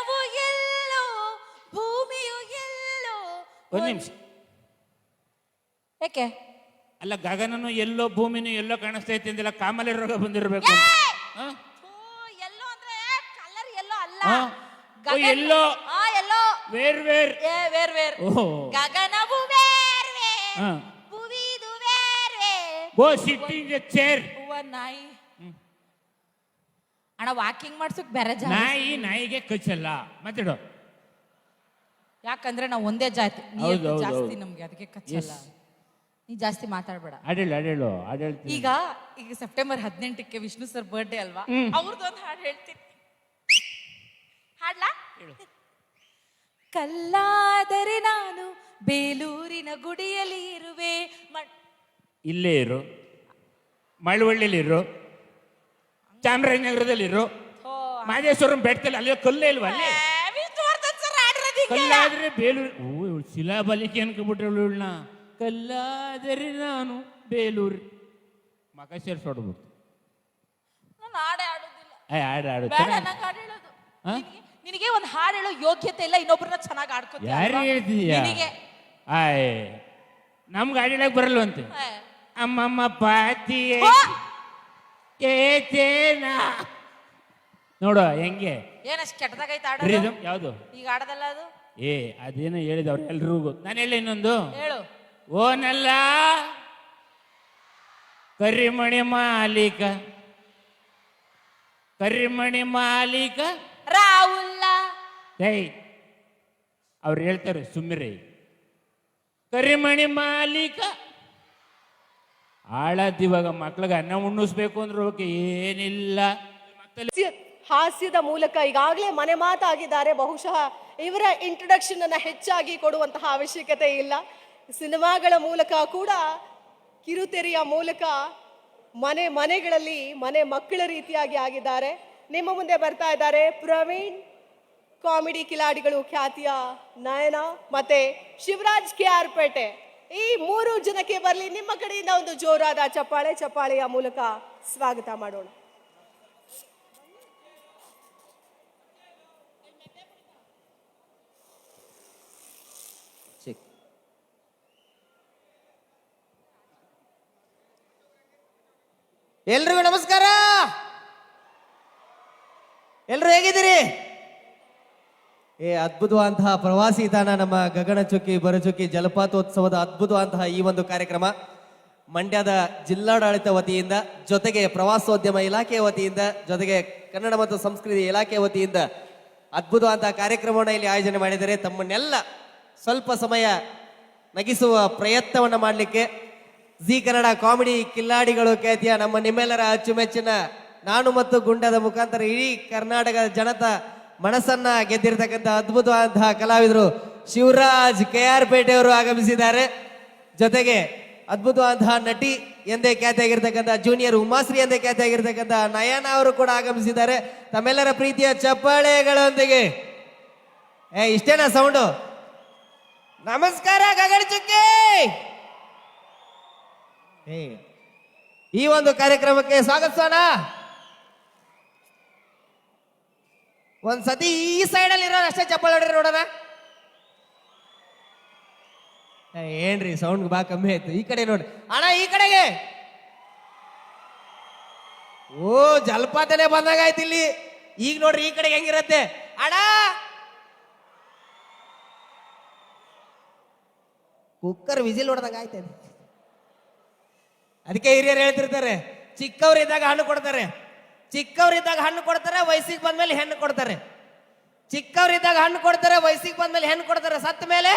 ಗಗನವು ಎಲ್ಲೋ ಭೂಮಿಯು ಎಲ್ಲೋ. ಒಂದ್ ನಿಮಿಷ. ಯಾಕೆ? ಅಲ್ಲ, ಗಗನನು ಎಲ್ಲೋ ಭೂಮಿನೂ ಎಲ್ಲೋ ಕಾಣಿಸ್ತೈತಿ ಅಂದಿಲ್ಲ, ಕಾಮಲೆ ರೋಗ ಬಂದಿರ್ಬೇಕು. ಎಲ್ಲೋ ಅಂದ್ರೆ ಕಲರ್ ಎಲ್ಲೋ ಅಲ್ಲ. Yellow yellow where where where where. ಗಗನವು ವೇರ್ ವೇರ್, ಭುವಿದು where where. Go sit in the chair. ನಾಯಿ ಅಣ್ಣ ವಾಕಿಂಗ್ ಮಾಡ್ಸಕ್ ಬೇರೆ ನಾಯಿಗೆ ಕಚ್ಚಲ್ಲ. ಮಾತಾಡು. ಯಾಕಂದ್ರೆ ನಾವು ಒಂದೇ ಜಾತಿ, ಜಾಸ್ತಿ ನಮ್ಗೆ ಅದಕ್ಕೆ ಕಚ್ಚಲ್ಲ. ನೀ ಜಾಸ್ತಿ ಮಾತಾಡ್ಬೇಡ. ಅಡೇಳು. ಈಗ ಸೆಪ್ಟೆಂಬರ್ 18ಕ್ಕೆ ವಿಷ್ಣು ಸರ್ ಬರ್ಡೇ ಅಲ್ವಾ, ಅವ್ರದ್ದೊಂದು ಹಾಡು ಹೇಳ್ತೀನಿ. ಹಾಡ್ಲಾ? ಕಲ್ಲಾದರೆ ನಾನು ಬೇಲೂರಿನ ಗುಡಿಯಲ್ಲಿ ಇರುವೆ. ಇಲ್ಲೇ ಇರು, ಮಳವಳ್ಳಿಲಿರು, ಚಾಮರಾಜನಗರದಲ್ಲಿರು, ಮಾದೇಶ್ವರಂ ಬೆಟ್ಟದಲ್ಲಿ ಅಲ್ಲಿ ಕಲ್ಲೇ ಇಲ್ವಾ? ಅಲ್ಲಿ ಕಲ್ಲಾದ್ರೆ ಬೇಲೂರು. ಶಿಲಾಬಲಿಕೆ ಅನ್ಕೊಬಿಟ್ರೆ ಇವಳನ್ನ. ಕಲ್ಲಾದರೆ ನಾನು ಬೇಲೂರು ಮಗ ಸೇರ್ಸೋಡ್ಬಿಟ್ಟು. ನಿನಗೆ ಒಂದು ಹಾಡು ಹೇಳೋ ಯೋಗ್ಯತೆ ಇಲ್ಲ, ಇನ್ನೊಬ್ಬರನ್ನ ಚೆನ್ನಾಗಿ ಆಡ್ಕೋತೀಯ. ಯಾರು ಹೇಳ್ತಿದ್ಯಾ? ನಮ್ಗೆ ಹಾಡು ಹೇಳಕ್ ಬರಲ್ವಂತೆ. ಅಮ್ಮಮ್ಮ ಪಾತಿಯೇ ನೋಡು ಹೆಂಗೆ ಏನಷ್ಟು ಕೆಟ್ಟದಾಗೈತೆ ಆಡೋದು. ಯಾವುದು ಈಗ ಆಡದಲ್ಲ ಅದು? ಅದೇನೋ ಹೇಳಿದವ್ರು ಎಲ್ರಿಗೂ. ನಾನು ಹೇಳಿ ಇನ್ನೊಂದು ಹೇಳು. ಓನಲ್ಲ ಕರಿಮಣಿ ಮಾಲೀಕ, ಕರಿಮಣಿ ಮಾಲೀಕ ರಾಹುಲ್ಲ. ಅವ್ರು ಹೇಳ್ತಾರೆ ಸುಮ್ಮಿರೈ. ಕರಿಮಣಿ ಮಾಲೀಕ ಆಳದಿವಾಗ ಮಕ್ಳಿಗೆ ಅನ್ನ ಉಣ್ಣಿಸ್ಬೇಕು ಅಂದ್ರೆ ಓಕೆ, ಏನಿಲ್ಲ. ಹಾಸ್ಯದ ಮೂಲಕ ಈಗಾಗಲೇ ಮನೆ ಮಾತಾಗಿದ್ದಾರೆ. ಬಹುಶಃ ಇವರ ಇಂಟ್ರೊಡಕ್ಷನ್ ಅನ್ನ ಹೆಚ್ಚಾಗಿ ಕೊಡುವಂತಹ ಅವಶ್ಯಕತೆ ಇಲ್ಲ. ಸಿನಿಮಾಗಳ ಮೂಲಕ ಕೂಡ, ಕಿರುತೆರೆಯ ಮೂಲಕ ಮನೆಗಳಲ್ಲಿ ಮನೆ ಮಕ್ಕಳ ರೀತಿಯಾಗಿ ಆಗಿದ್ದಾರೆ. ನಿಮ್ಮ ಮುಂದೆ ಬರ್ತಾ ಇದ್ದಾರೆ ಪ್ರವೀಣ್, ಕಾಮಿಡಿ ಕಿಲಾಡಿಗಳು ಖ್ಯಾತಿಯ ನಯನ ಮತ್ತೆ ಶಿವರಾಜ್ KR ಪೇಟೆ. ಈ 3 ಜನಕ್ಕೆ ಬರಲಿ ನಿಮ್ಮ ಕಡೆಯಿಂದ ಒಂದು ಜೋರಾದ ಚಪ್ಪಾಳೆಯ ಮೂಲಕ ಸ್ವಾಗತ ಮಾಡೋಣ. ಎಲ್ರಿಗೂ ನಮಸ್ಕಾರ. ಎಲ್ರು ಹೇಗಿದ್ದೀರಿ? ಅದ್ಭುತವಂತಹ ಪ್ರವಾಸಿ ತಾಣ ನಮ್ಮ ಗಗನಚುಕ್ಕಿ ಬರಚುಕ್ಕಿ ಜಲಪಾತೋತ್ಸವದ ಅದ್ಭುತವಂತಹ ಈ ಒಂದು ಕಾರ್ಯಕ್ರಮ ಮಂಡ್ಯದ ಜಿಲ್ಲಾಡಳಿತ ವತಿಯಿಂದ, ಜೊತೆಗೆ ಪ್ರವಾಸೋದ್ಯಮ ಇಲಾಖೆ ವತಿಯಿಂದ, ಜೊತೆಗೆ ಕನ್ನಡ ಮತ್ತು ಸಂಸ್ಕೃತಿ ಇಲಾಖೆ ವತಿಯಿಂದ ಅದ್ಭುತವಂತಹ ಕಾರ್ಯಕ್ರಮವನ್ನು ಇಲ್ಲಿ ಆಯೋಜನೆ ಮಾಡಿದ್ದಾರೆ. ತಮ್ಮನ್ನೆಲ್ಲ ಸ್ವಲ್ಪ ಸಮಯ ನಗಿಸುವ ಪ್ರಯತ್ನವನ್ನು ಮಾಡಲಿಕ್ಕೆ ಜಿ ಕನ್ನಡ ಕಾಮಿಡಿ ಕಿಲ್ಲಾಡಿಗಳು ಖ್ಯಾತಿಯ ನಿಮ್ಮೆಲ್ಲರ ಅಚ್ಚುಮೆಚ್ಚಿನ ನಾನು ಮತ್ತು ಗುಂಡದ ಮುಖಾಂತರ ಇಡೀ ಕರ್ನಾಟಕದ ಜನತಾ ಮನಸ್ಸನ್ನ ಗೆದ್ದಿರ್ತಕ್ಕಂಥ ಅದ್ಭುತವಾದಂತಹ ಕಲಾವಿದರು ಶಿವರಾಜ್ KR ಪೇಟೆ ಅವರು ಆಗಮಿಸಿದ್ದಾರೆ. ಜೊತೆಗೆ ಅದ್ಭುತವಾದಂತಹ ನಟಿ ಎಂದೇ ಖ್ಯಾತಿಯಾಗಿರ್ತಕ್ಕಂಥ ಜೂನಿಯರ್ ಉಮಾಶ್ರೀ ಎಂದೇ ಖ್ಯಾತಿಯಾಗಿರ್ತಕ್ಕಂಥ ನಯನ ಅವರು ಕೂಡ ಆಗಮಿಸಿದ್ದಾರೆ. ತಮ್ಮೆಲ್ಲರ ಪ್ರೀತಿಯ ಚಪ್ಪಾಳೆಗಳೊಂದಿಗೆ ಇಷ್ಟೇನಾ ಸೌಂಡು? ನಮಸ್ಕಾರ ಗಗನಚುಕ್ಕಿ. ಈ ಒಂದು ಕಾರ್ಯಕ್ರಮಕ್ಕೆ ಸ್ವಾಗತಿಸೋಣ. ಒಂದ್ಸತಿ ಈ ಸೈಡ್ ಅಲ್ಲಿ ಇರೋರು ಅಷ್ಟೇ ಚಪ್ಪಾಳೆ ಹೊಡ್ರಿ ನೋಡೋಣ. ಏನ್ರಿ ಸೌಂಡ್ ಬಾ ಕಮ್ಮಿ ಆಯ್ತು. ಈ ಕಡೆ ನೋಡ್ರಿ ಅಣ್ಣ, ಈ ಕಡೆಗೆ. ಓ ಜಲಪಾತನೇ ಬಂದಾಗ ಆಯ್ತು ಇಲ್ಲಿ. ಈಗ ನೋಡ್ರಿ ಈ ಕಡೆಗೆ ಹೆಂಗಿರತ್ತೆ ಅಣ್ಣ. ಕುಕ್ಕರ್ ವಿಜಿಲ್ ಹೊಡೆದಾಗ ಆಯ್ತು. ಅದಕ್ಕೆ ಹಿರಿಯರು ಹೇಳ್ತಿರ್ತಾರೆ, ಚಿಕ್ಕವರಿದ್ದಾಗ ಹಣ್ಣು ಕೊಡ್ತಾರೆ, ಚಿಕ್ಕವರಿದ್ದಾಗ ಹಣ್ಣು ಕೊಡ್ತಾರೆ, ವಯಸ್ಸಿಗೆ ಬಂದ್ಮೇಲೆ ಹೆಣ್ಣು ಕೊಡ್ತಾರೆ. ಚಿಕ್ಕವರಿದ್ದಾಗ ಹಣ್ಣು ಕೊಡ್ತಾರೆ, ವಯಸ್ಸಿಗೆ ಬಂದ್ಮೇಲೆ ಹೆಣ್ಣು ಕೊಡ್ತಾರೆ, ಸತ್ತ ಮೇಲೆ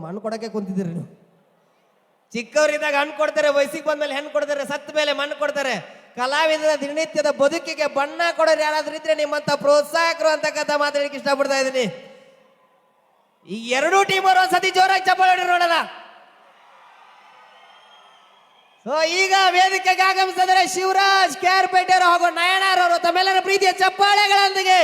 ಮಣ್ಣು ಕೊಡಕ್ಕೆ ಕುಂತಿದ್ದೀರಿ ನೀವು. ಚಿಕ್ಕವರಿದ್ದಾಗ ಹಣ್ಣು ಕೊಡ್ತಾರೆ, ವಯಸ್ಸಿಗೆ ಬಂದ್ಮೇಲೆ ಹೆಣ್ಣು ಕೊಡ್ತಾರೆ, ಸತ್ತ ಮೇಲೆ ಮಣ್ಣು ಕೊಡ್ತಾರೆ. ಕಲಾವಿದರ ದಿನನಿತ್ಯದ ಬದುಕಿಗೆ ಬಣ್ಣ ಕೊಡೋರು ಯಾರಾದ್ರೂ ಇದ್ರೆ ನಿಮ್ಮಂತ ಪ್ರೋತ್ಸಾಹಕರು ಅಂತಕ್ಕಂಥ ಮಾತಾಡಲಿಕ್ಕೆ ಇಷ್ಟಪಡ್ತಾ ಇದ್ದೀನಿ. ಈ 2 ಟೀಮ್ ಅವರು ಒಂದ್ಸತಿ ಜೋರಾಗಿ ಚಪ್ಪಾಳೆ ನೋಡೋಣ. ಸೊ ಈಗ ವೇದಿಕೆಗೆ ಆಗಮಿಸಿದರೆ ಶಿವರಾಜ್ KR ಪೇಟೆ ಅವರು ಹಾಗೂ ನಯನ ಅವರು. ತಮ್ಮೆಲ್ಲರ ಪ್ರೀತಿಯ ಚಪ್ಪಾಳೆಗಳೊಂದಿಗೆ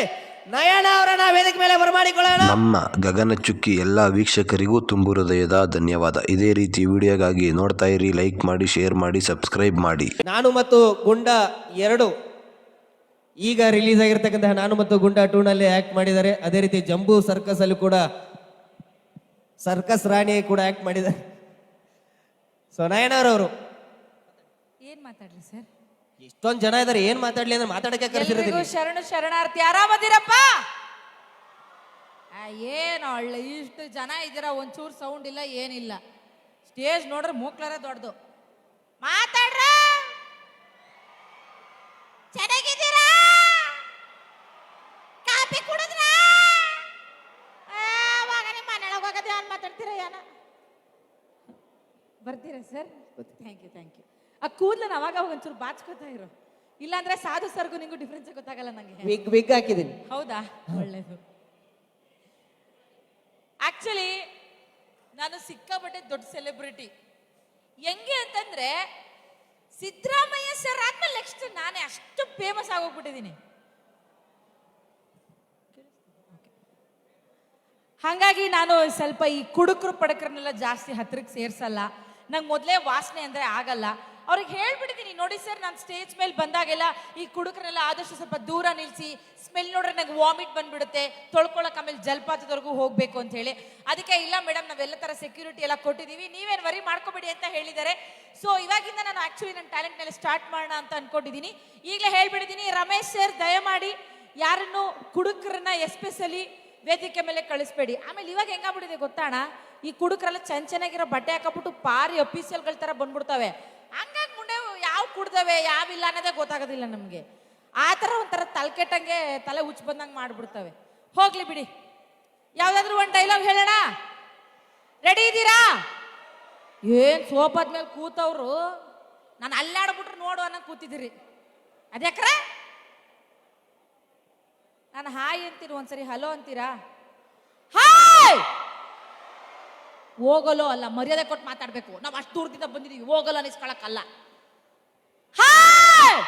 ನಯನ ಅವರನ್ನ ವೇದಿಕೆ ಮೇಲೆ ಬರಮಾಡಿಕೊಳ್ಳೋಣ. ನಮ್ಮ ಗಗನಚುಕ್ಕಿ ಎಲ್ಲ ವೀಕ್ಷಕರಿಗೂ ತುಂಬು ಹೃದಯದ ಧನ್ಯವಾದ. ಇದೇ ರೀತಿ ವಿಡಿಯೋಗಾಗಿ ನೋಡ್ತಾ ಇರಿ, ಲೈಕ್ ಮಾಡಿ, ಶೇರ್ ಮಾಡಿ, ಸಬ್ಸ್ಕ್ರೈಬ್ ಮಾಡಿ. ನಾನು ಮತ್ತು ಗುಂಡ 2 ಈಗ ರಿಲೀಸ್ ಆಗಿರ್ತಕ್ಕಂತಹ ನಾನು ಮತ್ತು ಗುಂಡಾ 2 ನಲ್ಲಿ ಆಕ್ಟ್ ಮಾಡಿದ್ದಾರೆ. ಅದೇ ರೀತಿ ಜಂಬೂ ಸರ್ಕಸ್ ಅಲ್ಲಿ ಕೂಡ ಸರ್ಕಸ್ ರಾಣಿ ಕೂಡ ಆಕ್ಟ್ ಮಾಡಿದ್ದಾರೆ. ಸೊ ನಯನರವರು ಏನ್ ಮಾತಾಡ್ಲಿ ಸರ್? ಇಷ್ಟೊಂದು ಜನ ಇದಾರೆ, ಏನ್ ಮಾತಾಡ್ಲಿ ಅಂದ್ರೆ ಮಾತಾಡಕ್ಕೆ ಎಲ್ರಿಗೂ ಕರೆಸಿರೋದಿಲ್ಲ. ಶರಣು ಶರಣಾರ್ಥಿ. ಆರಾಮದಿರಪ್ಪ? ಏನು ಒಳ್ಳೆ ಇಷ್ಟು ಜನ ಇದ್ದೀರಾ, ಒಂಚೂರು ಸೌಂಡ್ ಇಲ್ಲ ಏನಿಲ್ಲ. ಸ್ಟೇಜ್ ನೋಡ್ರೆ ಮೂಕ್ಲರ ದೊಡ್ಡದು. ಮಾತಾಡ್ರ, ಚೆನ್ನಾಗಿದ್ದೀರಾ? ಕಾಫಿ ಕುಡಿದ್ರ? ನಿಮ್ಮ ಮನೆಯೊಳಗೆ ಹೋಗೋದು ಏನ್ ಮಾತಾಡ್ತೀರಾ? ಏನ ಬರ್ತೀರಾ ಸರ್? Thank you. ಆ ಕೂದಲನ್ನ ಅವಾಗ ಒಂಚೂರು ಬಾಚ್ಕೋತಾ ಇರೋ, ಇಲ್ಲಾಂದ್ರೆ ಸಾಧು ಸರ್ಗು ನಿಂಗೂ ಡಿಫ್ರೆನ್ಸ್ ಗೊತ್ತಾಗಲ್ಲ ನಂಗೆ. ವಿಗ್ ಹಾಕಿದ್ದೀನಿ. ಹೌದಾ? ಒಳ್ಳೇದು. ಆಕ್ಚುಲಿ ನಾನು ಸಿಕ್ಕಾಪಟ್ಟೆ ದೊಡ್ಡ ಸೆಲೆಬ್ರಿಟಿ. ಹೆಂಗೆ ಅಂತಂದ್ರೆ ಸಿದ್ದರಾಮಯ್ಯ ಸರ್ ಆದ್ಮೇಲೆ ನೆಕ್ಸ್ಟ್ ನಾನೇ ಅಷ್ಟು ಫೇಮಸ್ ಆಗೋಗ್ಬಿಟ್ಟಿದ್ದೀನಿ. ಹಾಗಾಗಿ ನಾನು ಸ್ವಲ್ಪ ಈ ಕುಡುಕರು ಪಡಕರನ್ನೆಲ್ಲ ಜಾಸ್ತಿ ಹತ್ರಕ್ಕೆ ಸೇರ್ಸಲ್ಲ. ನಂಗೆ ಮೊದಲೇ ವಾಸನೆ ಅಂದ್ರೆ ಆಗಲ್ಲ. ಅವ್ರಿಗೆ ಹೇಳ್ಬಿಟ್ಟಿದ್ದೀನಿ, ನೋಡಿ ಸರ್, ನಾನು ಸ್ಟೇಜ್ ಮೇಲೆ ಬಂದಾಗೆಲ್ಲ ಈ ಕುಡುಕರೆಲ್ಲ ಆದಷ್ಟು ಸ್ವಲ್ಪ ದೂರ ನಿಲ್ಲಿಸಿ, ಸ್ಮೆಲ್ ನೋಡ್ರೆ ನಂಗೆ ವಾಮಿಟ್ ಬಂದ್ಬಿಡುತ್ತೆ, ತೊಳ್ಕೊಳಕ್ ಆಮೇಲೆ ಜಲಪಾತದವರೆಗೂ ಹೋಗ್ಬೇಕು ಅಂತ ಹೇಳಿ. ಅದಕ್ಕೆ ಇಲ್ಲ ಮೇಡಮ್, ನಾವೆಲ್ಲ ತರ ಸೆಕ್ಯೂರಿಟಿ ಎಲ್ಲ ಕೊಟ್ಟಿದ್ದೀವಿ, ನೀವೇನು ವರಿ ಮಾಡ್ಕೋಬೇಡಿ ಅಂತ ಹೇಳಿದ್ದಾರೆ. ಸೊ ಇವಾಗಿಂದ ನಾನು ಆಕ್ಚುಲಿ ನನ್ನ ಟ್ಯಾಲೆಂಟ್ ಮೇಲೆ ಸ್ಟಾರ್ಟ್ ಮಾಡೋಣ ಅಂತ ಅನ್ಕೊಂಡಿದ್ದೀನಿ. ಈಗಲೇ ಹೇಳ್ಬಿಟ್ಟಿದ್ದೀನಿ, ರಮೇಶ್ ಸರ್ ದಯಮಾಡಿ ಯಾರನ್ನು ಕುಡುಕರನ್ನ ಎಸ್ಪೆಷಲಿ ವೇದಿಕೆ ಮೇಲೆ ಕಳಿಸ್ಬೇಡಿ. ಆಮೇಲೆ ಇವಾಗ ಹೆಂಗಾಗ್ಬಿಟ್ಟಿದೆ ಗೊತ್ತಾಣ, ಈ ಕುಡುಕರೆಲ್ಲ ಚೆನ್ನಾಗಿರೋ ಬಟ್ಟೆ ಹಾಕಬಿಟ್ಟು ಪಾರಿ ಅಫೀಸಿಯಲ್ಗಳ ತರ ಬಂದ್ಬಿಡ್ತವೆ. ಹಂಗಾಗಿ ಮುಂದೆ ಯಾವ ಕುಡ್ದವೆ ಯಾವಿಲ್ಲ ಅನ್ನೋದೇ ಗೊತ್ತಾಗೋದಿಲ್ಲ ನಮ್ಗೆ. ಆ ಥರ ಒಂಥರ ತಲೆಕೆಟ್ಟಂಗೆ ತಲೆ ಹುಚ್ಚ ಬಂದಂಗೆ ಮಾಡ್ಬಿಡ್ತವೆ. ಹೋಗ್ಲಿ ಬಿಡಿ, ಯಾವ್ದಾದ್ರು ಒಂದು ಡೈಲಾಗ್ ಹೇಳೋಣ. ರೆಡಿ ಇದ್ದೀರಾ? ಏನ್ ಸೋಫಾದ್ಮೇಲೆ ಕೂತವ್ರು ನಾನು ಅಲ್ಲಾಡ್ಬಿಟ್ರು ನೋಡು ಅನ್ನೋ ಕೂತಿದ್ದೀರಿ. ಅದ್ಯಾಕ್ರೆ ನಾನು ಹಾಯ್ ಅಂತೀರಿ, ಒಂದ್ಸರಿ ಹಲೋ ಅಂತೀರಾ? ಹಾಯ್ ಹೋಗಲೋ ಅಲ್ಲ, ಮರ್ಯಾದೆ ಕೊಟ್ಟು ಮಾತಾಡ್ಬೇಕು. ನಾವು ಅಷ್ಟು ದೂರದಿಂದ ಬಂದಿದೀವಿ, ಹೋಗಲ್ಲ ಅನಿಸ್ಕೊಳಕ್ಕಲ್ಲ. ಹಾಯ್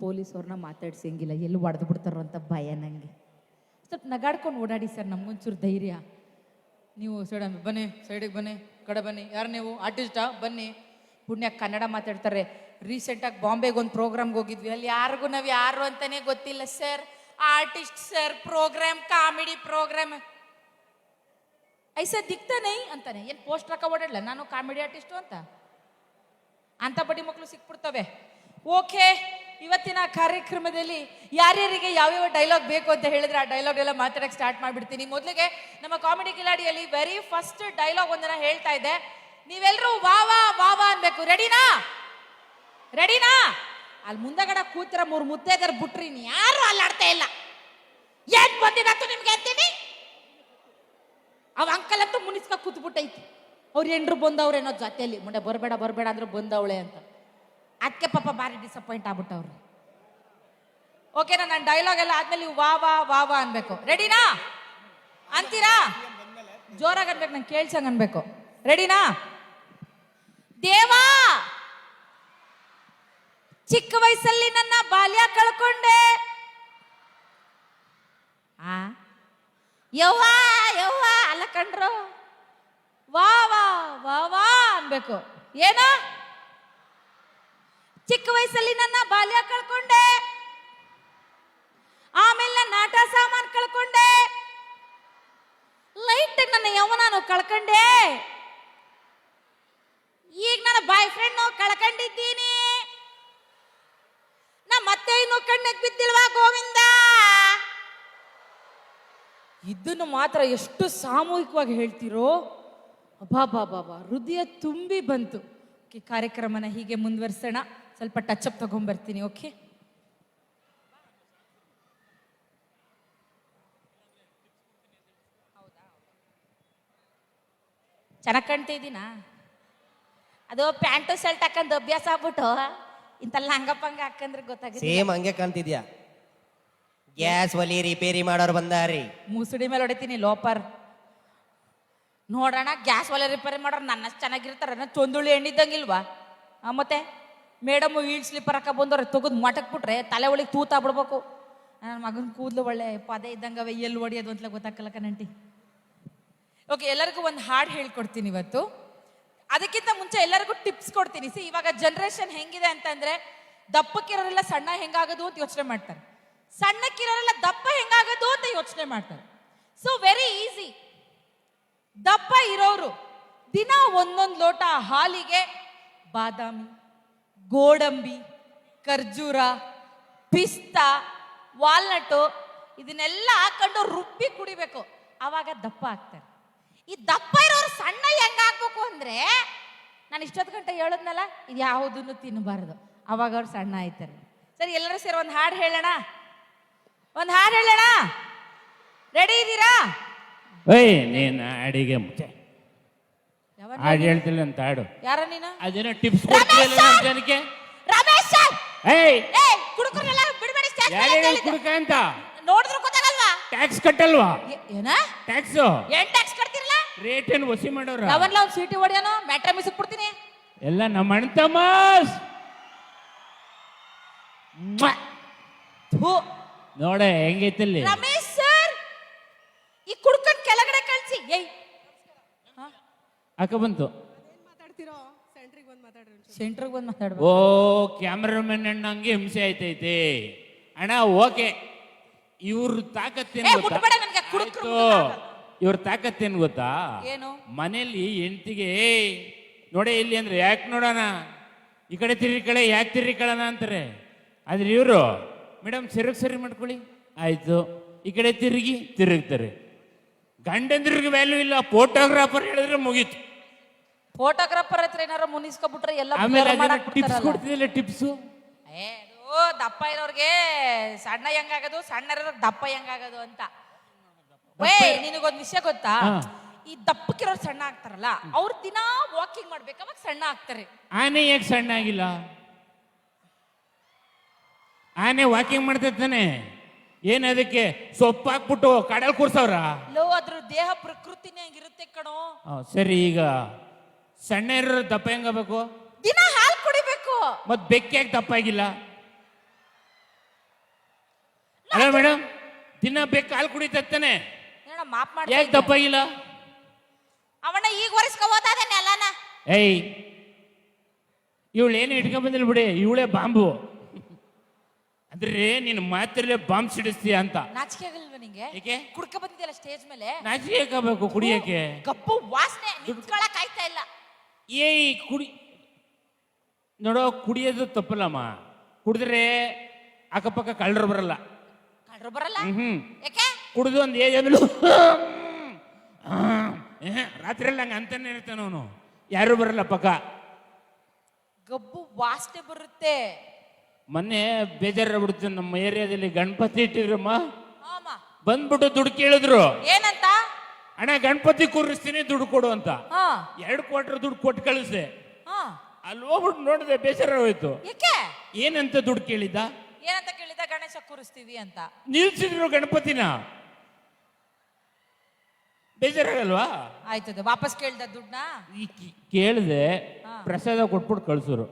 ಪೊಲೀಸ್ ಅವ್ರನ್ನ ಮಾತಾಡ್ಸಂಗಿಲ್ಲ, ಎಲ್ಲಿ ಹೊಡೆದು ಬಿಡ್ತಾರೋ ಅಂತ ಭಯ ನಂಗೆ. ಸ್ವಲ್ಪ ನಗಾಡ್ಕೊಂಡು ಓಡಾಡಿ ಸರ್, ನಮ್ಗೊಂಚೂರು ಧೈರ್ಯ. ನೀವು ಬನ್ನಿ, ಸೈಡಿಗೆ ಬನ್ನಿ, ಕಡೆ ಬನ್ನಿ. ಯಾರು ನೀವು? ಆರ್ಟಿಸ್ಟಾ? ಬನ್ನಿ. ಪುಣ್ಯ ಕನ್ನಡ ಮಾತಾಡ್ತಾರೆ. ರೀಸೆಂಟಾಗಿ ಬಾಂಬೆಗೆ ಒಂದು ಪ್ರೋಗ್ರಾಮ್ಗೆ ಹೋಗಿದ್ವಿ, ಅಲ್ಲಿ ಯಾರಿಗೂ ನಾವು ಯಾರು ಅಂತಾನೆ ಗೊತ್ತಿಲ್ಲ sir. Artist sir, programme comedy programme ಐಸಾ ದಿಕ್ತಾ ನೈ ಅಂತಾನೆ. ಏನು ಪೋಸ್ಟ್ ಹಾಕ ಓಡಾಡ್ಲ ನಾನು ಕಾಮಿಡಿ ಆರ್ಟಿಸ್ಟು ಅಂತ ಬಡ್ಡಿ ಮಕ್ಕಳು ಸಿಕ್ಬಿಡ್ತವೆ. ಓಕೆ, ಇವತ್ತಿನ ಕಾರ್ಯಕ್ರಮದಲ್ಲಿ ಯಾರ್ಯಾರಿಗೆ ಯಾವ್ಯಾವ ಡೈಲಾಗ್ ಬೇಕು ಅಂತ ಹೇಳಿದ್ರೆ ಆ ಡೈಲಾಗ್ ಎಲ್ಲ ಮಾತಾಡಕ್ಕೆ ಸ್ಟಾರ್ಟ್ ಮಾಡ್ಬಿಡ್ತೀನಿ. ಮೊದಲಿಗೆ ನಮ್ಮ ಕಾಮಿಡಿ ಕಿಲಾಡಿಯಲ್ಲಿ ವೆರಿ ಫಸ್ಟ್ ಡೈಲಾಗ್ ಒಂದನ್ನ ಹೇಳ್ತಾ ಇದ್ದೆ, ನೀವೆಲ್ಲರೂ ವಾ ವಾ ವಾ ವಾ ಅನ್ಬೇಕು. ರೆಡಿನಾ? ಅಲ್ಲಿ ಮುಂದಗಡೆ ಕೂತಿರ 3 ಮುತ್ತೈದರ್ ಬಿಟ್ರಿ ಯಾರು ಅಲ್ಲಾಡ್ತಾ ಇಲ್ಲ. ಏನ್ ಬಂದಿರತ್ತು ನಿಮ್ಗೆ ಅಂತೀನಿ. ಅವ ಅಂಕಲ್ ಅಂತೂ ಮುನಿಸ್ಕ ಕೂತ್ಬಿಟ್ಟೈತಿ. ಅವ್ರು ಎಂಡ್ರು ಬಂದವ್ರೇನೋ ಜೊತೆಯಲ್ಲಿ, ಮುಂದೆ ಬರಬೇಡ ಅಂದ್ರೆ ಬಂದವಳೆ ಅಂತ. ಅದಕ್ಕೆ ಪಾಪ ಭಾರಿ ಡಿಸಪಾಯಿಂಟ್ ಆಗ್ಬಿಟ್ಟವ್ರು. ಓಕೆನಾ? ನನ್ನ ಡೈಲಾಗ್ ಎಲ್ಲ ಆದ್ಮೇಲೆ ನೀವು ವಾ ವಾ ವಾ ವಾ ಅನ್ಬೇಕು. ರೆಡಿನಾ ಅಂತೀರಾ? ಜೋರಾಗಿ ಅನ್ಬೇಕು, ನಂಗೆ ಕೇಳ್ಸಂಗ್ ಅನ್ಬೇಕು. ರೆಡಿನಾ? ದೇವಾ, ಚಿಕ್ಕ ವಯಸ್ಸಲ್ಲಿ ನನ್ನ ಬಾಲ್ಯ ಕಳ್ಕೊಂಡೆ. ಯವ್ವ ಅಲ್ಲ ಕಂಡ್ರು, ವಾ ವಾ ವಾ ವಾ ಅನ್ಬೇಕು. ಏನ? ಚಿಕ್ಕ ವಯಸ್ಸಲ್ಲಿ ನನ್ನ ಬಾಲ್ಯ ಕಳ್ಕೊಂಡೆ, ಆಮೇಲೆ ನನ್ನ ಆಟ ಸಾಮಾನು ಕಳ್ಕೊಂಡೆ, ಲೈಟ್ ನನ್ನ ಯೌವನನು ಕಳ್ಕೊಂಡೆ, ಈಗ ನನ್ನ ಬಾಯ್ ಫ್ರೆಂಡ್ ಕಳ್ಕೊಂಡಿದ್ದೀನಿ, ಮತ್ತೆ ಇನ್ನು ಕಣ್ಣಿಗೆ ಬಿದ್ದಿಲ್ವಾ ಗೋವಿಂದ. ಇದನ್ನು ಮಾತ್ರ ಎಷ್ಟು ಸಾಮೂಹಿಕವಾಗಿ ಹೇಳ್ತಿರೋ, ಅಬಾಬಾಬಾಬಾ, ಹೃದಯ ತುಂಬಿ ಬಂತು. ಕಾರ್ಯಕ್ರಮನ ಹೀಗೆ ಮುಂದುವರಿಸೋಣ. ಸ್ವಲ್ಪ ಟಚ್ ಅಪ್ ತಗೊಂಡ್ಬರ್ತೀನಿ. ಓಕೆ, ಚೆನ್ನಾಗಿ ಕಾಣ್ತಾ ಇದ್ದೀನಾ? ಅದು ಪ್ಯಾಂಟು ಶರ್ಟ್ ಹಾಕೊಂಡು ಅಭ್ಯಾಸ ಆಗ್ಬಿಟ್ಟು ಇಂತಲ್ಲ ಹಂಗಪ್ಪಂಗ ಹಾಕಂದ್ರೆ ಗೊತ್ತಾಗುತ್ತೆ. ಸೇಮ್ ಹಂಗೆ ಕಾಣ್ತಿದ್ಯಾ. ಗ್ಯಾಸ್ ಒಲಿ ರಿಪೇರಿ ಮಾಡೋರು ಬಂದಾರಿ. ಮುಸುಡಿ ಮೇಲೆ ಹೊಡಿತೀನಿ ಲೋಪರ್. ನೋಡೋಣ, ಗ್ಯಾಸ್ ಒಲೆ ರಿಪೇರಿ ಮಾಡೋರು ನನ್ನಷ್ಟು ಚೆನ್ನಾಗಿರ್ತಾರ? ಚೊಂದುಳ್ಳಿ ಎಣ್ಣಿದ್ದಂಗಿಲ್ವಾ? ಮತ್ತೆ ಮೇಡಮ್ ವೀಲ್ ಸ್ಲಿಪ್ಪರ್ ಹಾಕ ಬಂದವ್ರೆ, ತೆಗೆದು ಮಟಕ್ ಬಿಟ್ರೆ ತಲೆ ಒಳಗೆ ತೂತಾ ಬಿಡ್ಬೇಕು. ನನ್ನ ಮಗನ ಕೂದಲು ಒಳ್ಳೆ ಪದೇ ಇದ್ದಂಗವೆ, ಎಲ್ಲಿ ಹೊಡಿಯೋದು ಅಂತಲೇ ಗೊತ್ತಾಗಲ್ಲ ಕಣಂಟಿ. ಓಕೆ, ಎಲ್ಲರಿಗೂ ಒಂದು ಹಾಡು ಹೇಳ್ಕೊಡ್ತೀನಿ ಇವತ್ತು. ಅದಕ್ಕಿಂತ ಮುಂಚೆ ಎಲ್ಲರಿಗೂ ಟಿಪ್ಸ್ ಕೊಡ್ತೀನಿ. ಇವಾಗ ಜನರೇಷನ್ ಹೆಂಗಿದೆ ಅಂತಂದ್ರೆ, ದಪ್ಪಕ್ಕಿರೋರೆಲ್ಲ ಸಣ್ಣ ಹೆಂಗಾಗೋದು ಅಂತ ಯೋಚನೆ ಮಾಡ್ತಾರೆ, ಸಣ್ಣಕ್ಕಿರೋರೆಲ್ಲ ದಪ್ಪ ಹೆಂಗಾಗೋದು ಅಂತ ಯೋಚನೆ ಮಾಡ್ತಾರೆ. So very easy. ದಪ್ಪ ಇರೋರು ದಿನ ಒಂದೊಂದು ಲೋಟ ಹಾಲಿಗೆ ಬಾದಾಮಿ, ಗೋಡಂಬಿ, ಖರ್ಜೂರ, ಪಿಸ್ತಾ, ವಾಲ್ನಟ್ಟು ಇದನ್ನೆಲ್ಲ ಹಾಕೊಂಡು ರುಬ್ಬಿ ಕುಡಿಬೇಕು, ಆವಾಗ ದಪ್ಪ ಆಗ್ತಾರೆ. ಈ ದಪ್ಪ ಇರೋರು ಸಣ್ಣ ಹೆಂಗಾಗ್ಬೇಕು ಅಂದ್ರೆ, ನಾನು ಇಷ್ಟೊತ್ತು ಗಂಟೆ ಹೇಳದ್ನಲ್ಲ, ಇದು ಯಾವುದನ್ನು ತಿನ್ನಬಾರ್ದು, ಅವಾಗ ಅವ್ರು ಸಣ್ಣ ಆಯ್ತಾರೆ. ಸರಿ, ಎಲ್ಲರೂ ಸೇರಿ ಒಂದು ಹಾಡು ಹೇಳೋಣ, ಒಂದು ಹಾಡು ಹೇಳೋಣ. ರೆಡಿ ಇದ್ದೀರಾ? ಏಯ್ ನೀನು ಅಡಿಗೆ ಮುಚ್ಚೆ, ಹಾಡು ಹೇಳ್ತಿಲ್ಲ ಅಂತ ಹಾಡು. ಯಾರ ನೀನು? ಅದೇನೋ ಟಿಪ್ಸ್ ಕೊಡ್ತಿಲ್ಲ ಜನಕ್ಕೆ. ರಮೇಶ್ ಸರ್, ಏಯ್ ಕುಡುಕರನ್ನೆಲ್ಲ ಬಿಡಬೇಡಿ, ಸ್ಟೇಜ್ ಮೇಲೆ ಯಾರು ಅಂತ ಹೇಳಿದ್ದೆ. ಕುಡುಕ ಅಂತ ನೋಡಿದ್ರು ಗೊತ್ತಾಗಲ್ವಾ? ಟ್ಯಾಕ್ಸ್ ಕಟ್ಟಲ್ವಾ? ಏನ ಟ್ಯಾಕ್ಸ್ ಏನ್ ಟ್ಯಾಕ್ಸ್ ಕಟ್ತಿರಲ್ಲ? ರೇಟ್ ಏನು ವಸಿ ಮಾಡೋರ? ಯಾವನ್ಲ ಒಂದು ಸೀಟಿ ಹೊಡಿಯೋನು, ಮ್ಯಾಟ್ರ ಮಿಸಕ್ ಬಿಡ್ತೀನಿ. ಎಲ್ಲ ನಮ್ಮ ಅಣ್ಣ ತಮ್ಮಸ್ ನೋಡೆ ಹೆಂಗೈತಲ್ಲಿ. ರಮೇಶ್ ಸರ್, ಈ ಕುಡ್ಕನ್ ಕೆಳಗಡೆ ಕಳ್ಸಿ. ಏಯ್ ಅಕ್ಕ ಬಂತು, ಸೆಂಟ್ರಿಗೆ ಬಂದು ಮಾತಾಡ್ಬೇಕು. ಓ ಕ್ಯಾಮ್ರಾಮನ್ ಅಣ್ಣ ಹಂಗೆ ಹಿಂಸೆ ಆಯ್ತೈತೆ ಅಣ್ಣ. ಓಕೆ, ಇವ್ರ ತಾಕತ್ತೇನು ಗೊತ್ತಾ? ಮುಟ್ಬೇಡ ನನಗೆ, ಕುಡುಕ್ರು ಇವ್ರ ತಾಕತ್ತೇನು ಗೊತ್ತಾ? ಏನು? ಮನೇಲಿ ಹೆಂಡತಿಗೆ ನೋಡೇ ಇಲ್ಲಿ ಅಂದ್ರೆ ಯಾಕೆ ನೋಡೋಣ, ಈ ಕಡೆ ತಿರ್ಗಿ ಕಡೆ ಯಾಕೆ ತಿರ್ಗಿ ಕಳೋಣ ಅಂತಾರೆ. ಆದ್ರೆ ಇವರು ಮೇಡಮ್ ಸರಿ ಮಾಡ್ಕೊಳ್ಳಿ, ಆಯ್ತು, ಈ ಕಡೆ ತಿರುಗ್ತಾರೆ. ಗಂಡಂದ್ರಿಗೆ ವ್ಯಾಲ್ಯೂ ಇಲ್ಲ, ಫೋಟೋಗ್ರಾಫರ್ ಹೇಳಿದ್ರೆ ಮುಗೀತು. ಫೋಟೋಗ್ರಾಫರ್ ಹತ್ರ ಏನಾರ ಮುನಿಸ್ಕೊಬಿಟ್ರೆ ಎಲ್ಲ ಆಮೇಲೆ ಟಿಪ್ಸ್ ಕೊಡ್ತಿದ್ದಿಲ್ಲ, ಟಿಪ್ಸು. ದಪ್ಪ ಇರೋರ್ಗೆ ಸಣ್ಣ ಹೆಂಗಾಗೋದು, ಸಣ್ಣ ಇರೋರ್ಗೆ ದಪ್ಪ ಹೆಂಗಾಗೋದು ಅಂತ. ನಿನಗೊಂದ್ ವಿಷಯ ಗೊತ್ತಾ? ಈ ದಪ್ಪಕ್ಕಿರೋರು ಸಣ್ಣ ಆಗ್ತಾರಲ್ಲ, ಅವ್ರ ದಿನ ವಾಕಿಂಗ್ ಮಾಡ್ಬೇಕು, ಅವಾಗ ಸಣ್ಣ ಆಗ್ತಾರೆ. ಆನೆ ಯಾಕೆ ಸಣ್ಣ ಆಗಿಲ್ಲ? ಆನೆ ವಾಕಿಂಗ್ ಮಾಡ್ತಾನೆ, ಏನ್ ಅದಕ್ಕೆ ಸೊಪ್ಪು ಹಾಕ್ಬಿಟ್ಟು ಕಡಲ್ ಕೂರ್ಸವ್ರ? ಅದ್ರ ದೇಹ ಪ್ರಕೃತಿನೇ ಹಂಗಿರುತ್ತೆ ಕಣೋ. ಸರಿ, ಈಗ ಸಣ್ಣ ಇರೋರು ದಪ್ಪ ಹೆಂಗಬೇಕು? ದಿನ ಹಾಲು ಕುಡಿಬೇಕು. ಮತ್ ಬೆಕ್ಕಿ ಯಾಕೆ ದಪ್ಪ ಆಗಿಲ್ಲ? ಅಲ್ಲ ಮೇಡಮ್, ದಿನ ಬೆಕ್ಕ ಹಾಲು ಕುಡಿತಾನೆ, ಮಾಪ್ ಮಾಡಿ ಯಾಕೆ ದಪ್ಪ ಆಗಿಲ್ಲ? ಅವನ ಈಗ ಒರೆಸ್ಕೊ ಹೋದಾನೆ ಅಲ್ಲನ. ಏಯ್, ಇವಳು ಏನು ಇಟ್ಕೊಂಡ್ ಬಂದಿಲ್ಲ ಬಿಡಿ, ಇವಳೇ ಬಾಂಬು. ಅಂದ್ರೆ ನೀನು ಮಾತ್ರಲ್ಲೇ ಬಾಂಬ್ ಸಿಡಿಸ್ತೀಯ ಅಂತ. ನಾಚಿಕೆ ಆಗಲ್ವಾ ನಿಂಗೆ? ಏಕೆ ಕುಡ್ಕ ಬಂದಿದ್ಯಲ್ಲ ಸ್ಟೇಜ್ ಮೇಲೆ? ನಾಚಿಕೆ ಆಗಬೇಕು ಕುಡಿಯಕ್ಕೆ. ಕಪ್ಪು ವಾಸನೆ ನಿಂತ್ಕೊಳಕ್ ಆಯ್ತಾ ಇಲ್ಲ. ಏಯ್ ನೋಡೋ, ಕುಡಿಯೋದು ತಪ್ಪಲ್ಲಮ್ಮ. ಕುಡಿದ್ರೆ ಅಕ್ಕಪಕ್ಕ ಕಳ್ಳರು ಬರಲ್ಲ. ಕಳ್ಳರು ಬರಲ್ಲ? ಯಾಕೆ? ಕುಡಿದು ಒಂದು ಏಜ್ ಅಂದ್ಲು ರಾತ್ರಿ ಎಲ್ಲ ಹಂಗ ಅಂತಾನೆ ಇರ್ತಾನ ಅವನು, ಯಾರು ಬರಲ್ಲ ಪಕ್ಕ. ಗಬ್ಬು ವಾಸನೆ ಬರುತ್ತೆ. ಮೊನ್ನೆ ಬೇಜಾರಾಗ್ಬಿಡ್ತು, ನಮ್ಮ ಏರಿಯಾದಲ್ಲಿ ಗಣಪತಿ ಇಟ್ಟಿದ್ರಮ್ಮ, ಬಂದ್ಬಿಟ್ಟು ದುಡ್ಡು ಕೇಳಿದ್ರು. ಏನಂತ? ಅಣ್ಣ ಗಣಪತಿ ಕೂರಿಸ್ತೀನಿ, ದುಡ್ಡು ಕೊಡು ಅಂತ. 2 ಕ್ವಾರ್ಟರ್ ದುಡ್ಡು ಕೊಟ್ಟು ಕಳಿಸ್ದೆ. ಅಲ್ಲಿ ಹೋಗ್ಬಿಟ್ಟು ನೋಡಿದೆ, ಬೇಸರ ಹೋಯ್ತು. ಏನಂತ ದುಡ್ಡು ಕೇಳಿದ್ದ? ಏನಂತ ಕೇಳಿದ? ಗಣೇಶ ಕೂರಿಸ್ತೀವಿ ಅಂತ. ನಿಲ್ಸಿದ್ರು ಗಣಪತಿನ. ಬೇಜಾರಾಗಲ್ವಾ? ಆಯ್ತದ, ವಾಪಸ್ ಕೇಳ್ದ ದುಡ್ಡನ್ನ? ಕೇಳಿದೆ, ಪ್ರಸಾದ ಕೊಟ್ಬಿಟ್ಟು ಕಳ್ಸೋರು.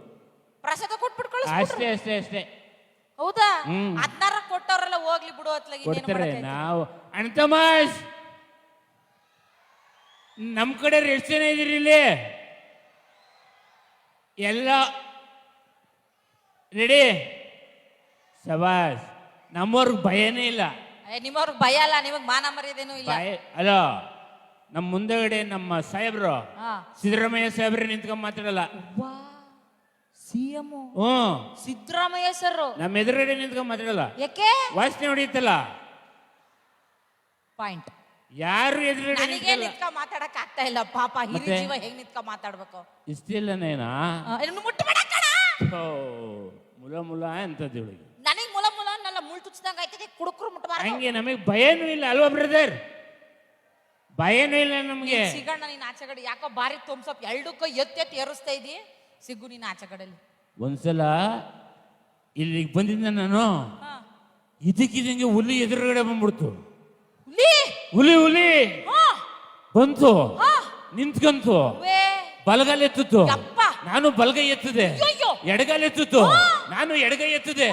ಪ್ರಸಾದ ಕೊಟ್ಬಿಟ್ಟು ಅಷ್ಟೇ ಅಷ್ಟೇ ಅಷ್ಟೇ. ಹೌದಾ? 16 ಕೊಟ್ಟವ್ರೆಲ್ಲ ಹೋಗ್ಲಿ ಬಿಡು ಅತ್ಲಾಗಿ ಕೊಡ್ತಾರೆ. ನಾವು ಅಣ್ತಮಾಶ್ ನಮ್ ಕಡೆ ಎಷ್ಟು ಜನ ಇದೀರಿ ಇಲ್ಲಿ? ಎಲ್ಲ ರೆಡಿ? ಸಬಾಸ್. ನಮ್ಮವ್ರಿಗೆ ಭಯನೇ ಇಲ್ಲ. ನಿಮ್ಮವ್ರಿಗೆ ಭಯ ಅಲ್ಲ, ನಿಮಗ್ ಮಾನ ಮರ್ಯಾದೇನೂ ಇಲ್ಲ. ಅಲ್ಲ, ನಮ್ಮ ಮುಂದೆಗಡೆ ನಮ್ಮ ಸಾಹೇಬ್ರು ಸಿದ್ದರಾಮಯ್ಯ ಸಾಹೇಬ್ರೆ ನಿಂತ್ಕೊಂಡ್ ಮಾತಾಡಲ್ಲ. ಸಿಎಂ ಹ್ಮ್, ಸಿದ್ದರಾಮಯ್ಯ ಸರ್ ನಮ್ಮ ಎದುರುಗಡೆ ನಿಂತ್ಕೊಂಡ್ ಮಾತಾಡಲ್ಲ. ಯಾಕೆ? ವಾಸನೆ ಹೊಡಿತಲ್ಲ. ಪಾಯಿಂಟ್. ಯಾರು ಎದುರುಗಡೆ ನನಗೆ ನಿಂತ್ಕ ಮಾತಾಡಕ್ ಆಗ್ತಾ ಇಲ್ಲ ಪಾಪ. ಹಿರಿ ಜೀವ ಹೆಂಗ್ ನಿಂತ್ಕ ಮಾತಾಡ್ಬೇಕು? ಇಷ್ಟಿಲ್ಲನೇನಾ? ಮುಟ್ಟಬೇಡ ಕಣ. ಮುಲ ಮುಲ ಅಂತದ್ ಇವಳಿಗೆ. ನನಗ್ ಮುಲ ಮುಲ ಅನ್ನಲ್ಲ, ಮುಳ್ ತುಚ್ಚಿದಂಗ ಆಯ್ತದೆ. ಕುಡುಕ್ರು ಮುಟ್ಟಬಾರ್ದು. ಹಂಗೆ ನಮಗೆ ಭಯನೂ ಇಲ್ಲ ಅಲ್ವಾ ಬ್ರದರ್? ಭಯನೂ ಇಲ್ಲ ನಮ್ಗೆ. ಸಿಗಣ್ಣ ನೀನ್ ಆಚೆಗಡೆ ಯಾಕೋ ಬಾರಿ ತೊಂಸಪ್ ಎರಡಕ್ಕೂ ಎತ್ತಿ ಏರಿಸ್ತಾ ಇದೀ. ಸಿಗು ನೀನ್ ಆಚೆಗಡೆಲಿ. ಒಂದ್ಸಲ ಇಲ್ಲಿಗೆ ಬಂದಿದ್ದ ನಾನು, ಇದಕ್ಕಿದಂಗೆ ಹುಲಿ ಎದುರುಗಡೆ ಬಂದ್ಬಿಡ್ತು. ಹುಲಿ ಹುಲಿ ಬಂತು, ನಿಂತ್ಕಂತು, ಬಲಗಾಲ ಎತ್ತಿತು, ನಾನು ಬಲಗೈ ಎತ್ತದೆ. ಎಡಗಾಲ ಎತ್ತಿತು, ನಾನು ಎಡಗೈ ಎತ್ತದೆ.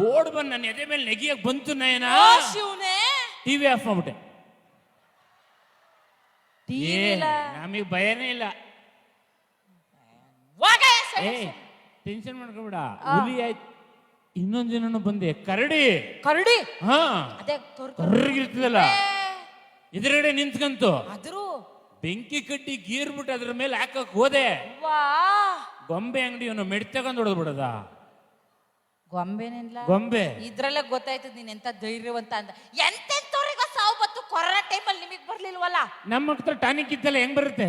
ಓಡ್ ಬಂದ್ ನನ್ನ ಎದೆ ಮೇಲೆ ನೆಗಿಯಕ್ ಬಂತು. ನಯನ ಟಿವಿ ಆಫ್ ಮಾಡ್ಬಿಟ್ಟೆ. ನಮಗ್ ಭಯನೇ ಇಲ್ಲ. ಟೆನ್ಷನ್ ಮಾಡ್ಕೊಬೇಡ. ಹುಲಿ ಆಯ್ತು, ಇನ್ನೊಂದ್ ದಿನ ಬಂದೆ ಕರಡಿ. ಕರಡಿ ಹಾ ಅದೇ ಕರ್ರಿಗಿರ್ತದಲ್ಲ ಎದುರುಗಡೆ ನಿಂತ್ಕಂತು. ಆದ್ರೂ ಬೆಂಕಿ ಕಡ್ಡಿ ಗೀರ್ಬಿಟ್ಟು ಅದ್ರ ಮೇಲೆ ಹಾಕಕ್ ಹೋದೆ. ವಾ ಗೊಂಬೆ ಅಂಗಡಿಯವನು ಮೆಡ್ ತಗೊಂಡ್ ಹೊಡೆದ್ ಬಿಡದ. ಗೊಂಬೆನಿಲ್ಲ ಗೊಂಬೆ ಇದ್ರಲ್ಲೇ ಗೊತ್ತಾಯ್ತದ ನೀನ್ ಎಂತ ಧೈರ್ಯವಂತ ಅಂತ. ಎಂತೆಂತವ್ರಿಗ ಸಾವು ಬತ್ತು ಕೊರೋನಾ ಟೈಮಲ್ಲಿ ನಿಮಗ್ ಬರ್ಲಿಲ್ವಲ್ಲ? ನಮ್ಮ ಹತ್ರ ಟಾನಿಕ್ ಇತ್ತಲ್ಲ ಹೆಂಗ್ ಬರುತ್ತೆ?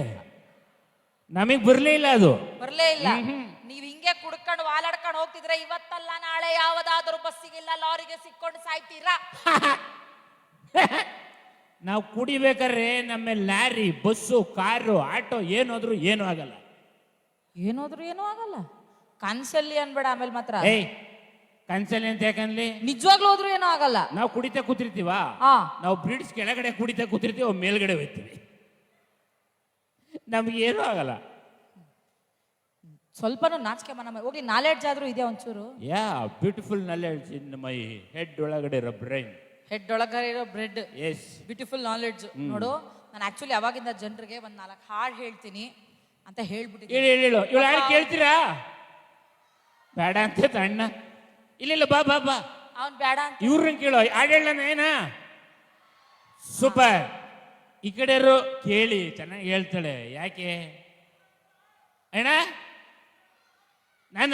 ನಮಗ್ ಬರ್ಲೇ ಇಲ್ಲ ಅದು. ಬರ್ಲೇ ಇಲ್ಲ. ನೀವ್ ಹಿಂಗೆ ಕುಡ್ಕೊಂಡು ವಾಲಾಡ್ಕೊಂಡು ಹೋಗ್ತಿದ್ರೆ ಇವತ್ತಲ್ಲ ನಾಳೆ ಯಾವ್ದಾದ್ರು ಬಸ್ಸಿಗಿಲ್ಲ ಲಾರಿಗೆ ಸಿಕ್ಕೊಂಡು ಸಾಯ್ತೀರಾ. ನಾವು ಕುಡಿಬೇಕಾದ್ರೆ ನಮ್ಮ ಲಾರಿ ಬಸ್ಸು ಕಾರು ಆಟೋ ಏನಾದ್ರು ಏನೂ ಆಗಲ್ಲ. ಏನಾದ್ರು ಏನೂ ಆಗಲ್ಲ. ಕನ್ಸಲ್ಲಿ ಅನ್ಬೇಡ ಆಮೇಲೆ ಮಾತ್ರ. ಏಯ್ ಕನ್ಸಲ್ಲಿ ಅಂತ ಯಾಕನ್ಲಿ? ನಿಜವಾಗ್ಲೂ ಹೋದ್ರು ಏನೂ ಆಗಲ್ಲ. ನಾವು ಕುಡಿತಾ ಕೂತಿರ್ತೀವ, ನಾವು ಬ್ರಿಡ್ಜ್ ಕೆಳಗಡೆ ಕುಡಿತಾ ಕೂತಿರ್ತೀವಿ, ಮೇಲ್ಗಡೆ ಹೋಯ್ತೀವಿ, ನಮ್ಗೆ ಏನೂ ಆಗಲ್ಲ. ಸ್ವಲ್ಪನೂ ನಾಚಿಕೆ ಮನ ಹೋಗಿ ನಾಲೆಡ್ಜ್ ಆದ್ರೂ ಇದೆ ಒಂಚೂರು. Yeah beautiful knowledge in my head ಒಳಗಡೆ ಇರೋ ಬ್ರೈನ್. ಹೆಡ್ ಒಳಗಡೆ ಇರೋ ಬ್ರೆಡ್. S beautiful knowledge. ನೋಡು ನಾನು ಆಕ್ಚುಲಿ ಅವಾಗಿಂದ ಜನರಿಗೆ ಒಂದ್ 4 ಹಾಡು ಹೇಳ್ತೀನಿ ಅಂತ ಹೇಳ್ಬಿಟ್ಟಿದ್ದೀನಿ. ಹೇಳು ಇವಳು ಯಾರು ಕೇಳ್ತೀರಾ? ಬೇಡ ಅಂತ ಅಣ್ಣ. ಇಲ್ಲ ಬಾ ಬಾ ಬಾ, ಅವ್ನ್ ಬೇಡ ಅಂತ. ಇವ್ರನ್ನ ಕೇಳೋ ಹಾಡು ಹೇಳೋಣ ಏನ? ಸೂಪರ್. ಈ ಕಡೆಯವರು ಕೇಳಿ ಚೆನ್ನಾಗಿ ಹೇಳ್ತಾಳೆ. ಯಾಕೆ ಅಣ್ಣ? ನಾನ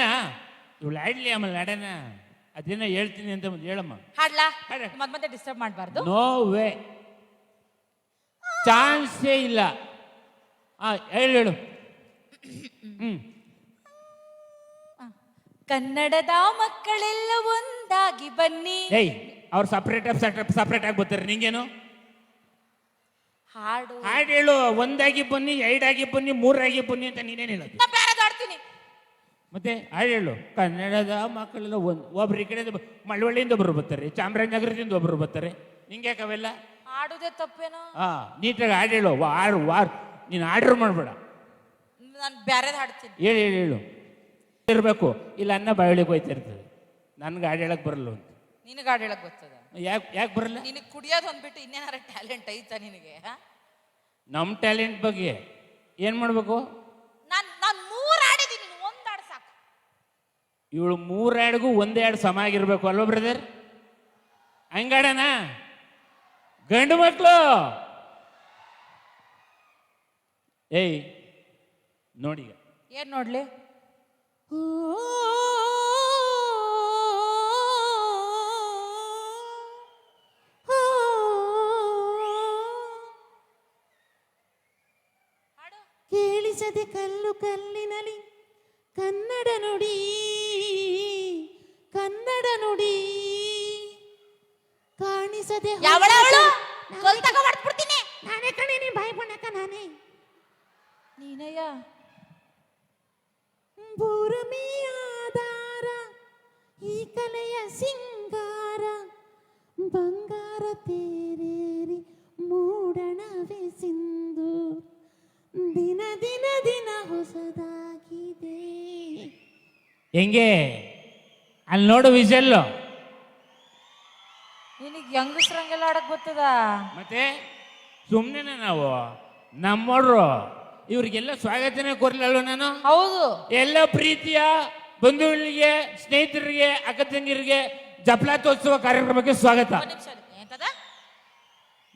ಇವಳು ಆಡ್ಲಿ ಆಮೇಲೆ ಆಡೋಣ ಅದೇನೋ ಹೇಳ್ತೀನಿ ಅಂತ ಮುಂದೆ ಹೇಳಮ್ಮ. ಹಾಡ್ಲಾ? ಹಾಡು. ಮತ್ತೆ ಡಿಸ್ಟರ್ಬ್ ಮಾಡಬಾರ್ದು. ನೋ ವೇ, ಚಾನ್ಸೇ ಇಲ್ಲ. ಹೇಳು. ಕನ್ನಡದ ಮಕ್ಕಳೆಲ್ಲ ಒಂದಾಗಿ ಬನ್ನಿ. ಏಯ್ ಅವ್ರು ಸಪ್ರೇಟ್ ಆಗಿ ಬರ್ತಾರೆ, ನಿಂಗೇನು? ಹಾಡು ಹಾಡು ಹೇಳು. ಒಂದಾಗಿ ಬನ್ನಿ, ಎರಡಾಗಿ ಬನ್ನಿ, ಮೂರಾಗಿ ಬನ್ನಿ ಅಂತ ನೀನೇನು ಹೇಳೋದು? ನಾ ಬೇರೆ ಹಾಡ್ತೀನಿ. ಮತ್ತೆ ಹಾಡು ಹೇಳು. ಕನ್ನಡದ ಮಕ್ಕಳೆಲ್ಲ ಒಬ್ರು ಈ ಕಡೆಯಿಂದ ಮಳವಳ್ಳಿಯಿಂದ ಒಬ್ರು ಬರ್ತಾರೆ, ಚಾಮರಾಜನಗರದಿಂದ ಒಬ್ರು ಬರ್ತಾರೆ. ನಿಂಗೆ ಯಾಕೆ ಅವೆಲ್ಲ? ಹಾಡುದೇ ತಪ್ಪೇನೋ? ನೀಟಾಗಿ ಹಾಡು ಹೇಳು. ವಾರ್ ನೀನು ಆರ್ಡರ್ ಮಾಡಬೇಡ. ನಾನು ಬೇರೆದ್ ಹಾಡ್ತೀನಿ. ಹೇಳು ಇರಬೇಕು. ಇಲ್ಲ ಅನ್ನ ಬಾಯೊಳಗೆ ಹೋಯ್ತಾ ಇರ್ತದೆ. ನನ್ಗೆ ಹಾಡು ಹೇಳಕ್ ಬರಲ್ಲ ಅಂತ. ನಿನಗೆ ಹಾಡು ಹೇಳಕ್ ಬರ್ತದ? ಯಾಕೆ ಬರಲ್ಲ? ನಿನಗೆ ಕುಡಿಯೋದು ಅಂದ್ಬಿಟ್ಟು ಇನ್ನೇನಾರ ಟ್ಯಾಲೆಂಟ್ ಐತಾ ನಿನಗೆ? ನಮ್ಮ ಟ್ಯಾಲೆಂಟ್ ಬಗ್ಗೆ ಏನ್ ಮಾಡ್ಬೇಕು? ನಾನು 3 ಹಾಡಿದ್ದೀನಿ, ನೀನು 1 ಹಾಡು ಸಾಕು. ಇವಳು 3 ಹಾಡಿಗೂ 1 ಹಾಡು ಸಮ ಆಗಿರ್ಬೇಕು ಅಲ್ವಾ ಬ್ರದರ್? ಹಂಗಾಡಣ ಗಂಡು ಮಕ್ಕಳು. ಏಯ್ ನೋಡಿ, ಏನ್ ನೋಡ್ಲಿ? ಕೇಳಿಸದೆ ಕಲ್ಲು ಕಲ್ಲಿನಲಿ ಕನ್ನಡ ನುಡಿ ಕಾಣಿಸದೆ ನಾನೇ ಕಣೆ, ನೀ ಬಾಯಿ ಬಣ್ಣಕ ನಾನೇ ನೀನಯ್ಯ. ಭೂರಮಿಯಾಧಾರ ಈ ಕಲೆಯ ಸಿಂಗಾರ ಬಂಗಾರ ತೇರೇರಿ ಮೂಡಣವೇ ಸಿಂಧು ದಿನ ದಿನ ದಿನ ಹೊಸದಾಗಿದೆ. ಹೆಂಗೆ ಅಲ್ಲಿ ನೋಡು ವಿಜಲ್ಲು. ನಿನಗೆ ಹೆಂಗಸ್ರಂಗೆಲ್ಲ ಆಡಕ್ ಬರ್ತದ? ಮತ್ತೆ ಸುಮ್ಮನೆ ನಾವು ನಮ್ಮೋಡ್ರು ಇವ್ರಿಗೆಲ್ಲ ಸ್ವಾಗತನೇ ಕೊರ್ಲಲ್ವ ನಾನು? ಹೌದು. ಎಲ್ಲ ಪ್ರೀತಿಯ ಬಂಧುಗಳಿಗೆ, ಸ್ನೇಹಿತರಿಗೆ, ಅಕ್ಕ ತಂಗಿರಿಗೆ ಜಪ್ಲಾತೋತ್ಸವ ಕಾರ್ಯಕ್ರಮಕ್ಕೆ ಸ್ವಾಗತ. ಎಂತದ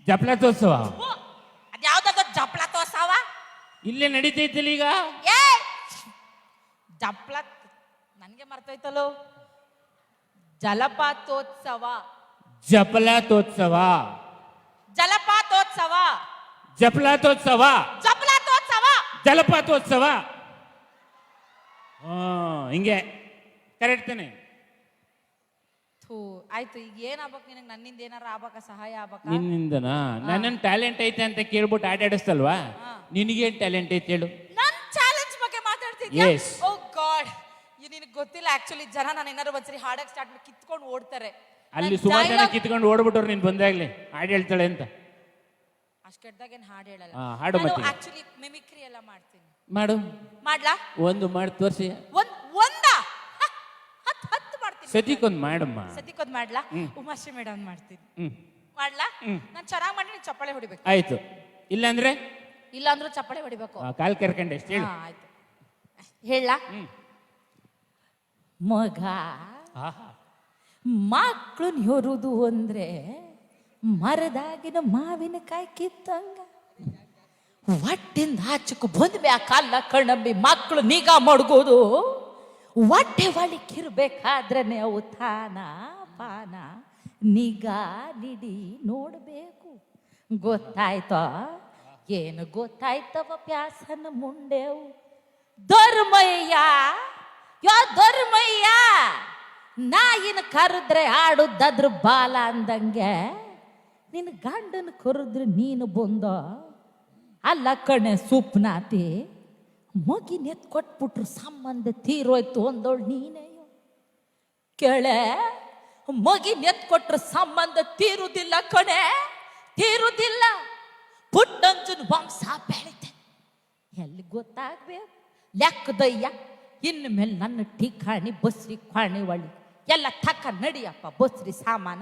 ಜಪ್ಲಾತೋತ್ಸವ? ಅದ್ಯಾವ್ದದ ಜಪ್ಲತೋತ್ಸವ? ಇಲ್ಲೇ ನಡೀತೈತಿಲ್ಲ ಈಗ. ಜಪ್ಲ ನನ್ಗೆ ಮರ್ತೋಯ್ತಲ್ಲೋ. ಜಲಪಾತೋತ್ಸವ. ಜಪ್ಲಾತೋತ್ಸವ. ಜಲಪಾತೋತ್ಸವ. ಜಪ್ಲಾತೋತ್ಸವ. ಜಪ್ಲತೋತ್ಸವ. ಜಲಪಾತೋತ್ಸವ. ಹಿಂಗೆ ಕರೆಕ್ಟ್ ತಾನೆ? ಆಯ್ತು, ಈಗ ಏನ್ ಆಗ್ಬೇಕು ನಿನಗೆ? ನನ್ನಿಂದ ಏನಾರ ಆಗ್ಬೇಕಾ? ಸಹಾಯ ಆಗ್ಬೇಕಾ? ನಿನ್ನಿಂದನಾ? ನನ್ನ ಟ್ಯಾಲೆಂಟ್ ಐತೆ ಅಂತ ಕೇಳ್ಬಿಟ್ಟು ಆಟಾಡಿಸ್ತಲ್ವಾ? ನಿನಗೇನ್ ಟ್ಯಾಲೆಂಟ್ ಐತೆ ಹೇಳು? ನನ್ ಚಾಲೆಂಜ್ ಬಗ್ಗೆ ಮಾತಾಡ್ತಿದ್ಯಾ? Yes. ಓ ಗಾಡ್, ನಿನಗೆ ಗೊತ್ತಿಲ್ಲ. ಆಕ್ಚುಲಿ ಜನ ನಾನು ಏನಾರು ಒಂದ್ಸರಿ ಹಾಡಕ್ ಸ್ಟಾರ್ಟ್ ಮಾಡಿ ಕಿತ್ಕೊಂಡು ಓಡ್ತಾರೆ. ಅಲ್ಲಿ ಸುಮಾರು ಜನ ಕಿತ್ಕೊಂಡು ಓಡ್ಬಿಟ್ಟವ್ರು ನೀನ್ ಬಂದಾಗ್ಲಿ ಹಾಡು ಹೇಳ್ತಾಳೆ ಅಂತ. ಅಷ್ಟು ಕೆಟ್ಟದಾಗ ಏನ್ ಹಾಡು ಹೇಳಲ್ಲ. ಹಾಡು ಮತ್ತೆ ಆಕ್ಚುಲಿ ಮಿಮಿಕ್ರಿ ಎಲ್ಲ ಮಾಡ್ತೀನಿ. ಮಾಡು. ಮಾಡ್ಲಾ? ಒಂದು ಮಾಡಿ ತೋರ್ಸಿ. ಒಂದಾ 10 ಮಾಡ್ತೀನಿ. ಸತಿಕೊಂದು ಮಾಡಮ್ಮ. ಸತಿಕೊಂದ್ ಮಾಡ್ಲಾ? ಉಮಾಶ್ರೀ ಮೇಡಮ್ ಮಾಡ್ತೀನಿ. ಹ್ಮ್ ಮಾಡ್ಲಾ? ನಾನು ಚೆನ್ನಾಗಿ ಮಾಡಿ ನೀನು ಚಪ್ಪಾಳೆ ಹೊಡಿಬೇಕು. ಆಯ್ತು. ಇಲ್ಲಾಂದ್ರೆ ಇಲ್ಲಾಂದ್ರೂ ಚಪ್ಪಾಳೆ ಹೊಡಿಬೇಕು. ಕಾಲ್ ಕರ್ಕೊಂಡೆ ಎಷ್ಟು ಹೇಳು. ಆಯ್ತು, ಹೇಳ. ಮಗ ಮಕ್ಕಳನ್ನ ಹೊರುದು ಅಂದ್ರೆ ಮರದಾಗಿನ ಮಾವಿನಕಾಯಿ ಕಿತ್ತಂಗ ಹೊಟ್ಟಿಂದ ಆಚಕು ಬಂದ್ಮ್ಯಾಕ ಅಲ್ಲ ಕಣ್ಣಂಬಿ ಮಕ್ಕಳು ನಿಗಾ ಮಡ್ಗೋದು ಹೊಟ್ಟೆ ಒಳಕ್ಕಿರ್ಬೇಕಾದ್ರೆ ಅವು ತಾನ ಪಾನ ನಿಗಾ ನಿಡಿ ನೋಡ್ಬೇಕು. ಗೊತ್ತಾಯ್ತೋ ಏನು ಗೊತ್ತಾಯ್ತವ ಪ್ಯಾಸನ ಮುಂಡೆವು. ಧರ್ಮಯ್ಯ ಧರ್ಮಯ್ಯ ನಾಯಿನ ಕರೆದ್ರೆ ಆಡುದ್ದಾದ್ರ ಬಾಲ ಅಂದಂಗೆ ನಿನ್ನ ಗಂಡನ ಕರೆದ್ರೆ ನೀನು ಬಂದೋ ಅಲ್ಲ ಕಣೆ ಸುಪ್ನಾತಿ. ಮಗಿನ ಎತ್ ಕೊಟ್ಬಿಟ್ರು ಸಂಬಂಧ ತೀರೋಯ್ತು ಅಂದೋಳು ನೀನೆಯೋ ಕೇಳೆ. ಮಗಿನ ಎತ್ ಕೊಟ್ರು ಸಂಬಂಧ ತೀರುದಿಲ್ಲ ಕಣೆ, ತೀರುದಿಲ್ಲ. ಪುಟ್ಟಂಜನ್ ವಂಶ ಬೆಳಿತೆ ಎಲ್ಲಿ ಗೊತ್ತಾಗ್ಬೇಕು ಲೆಕ್ಕದಯ್ಯ. ಇನ್ನು ಮೇಲೆ ನನ್ನ ಠಿಕಾಣಿ ಬಸ್ರಿ ಖಾಣಿ ಒಳ್ಳಿ ಎಲ್ಲ ತಕ್ಕ ನಡಿಯಪ್ಪ ಬಸ್ರಿ ಸಾಮಾನ.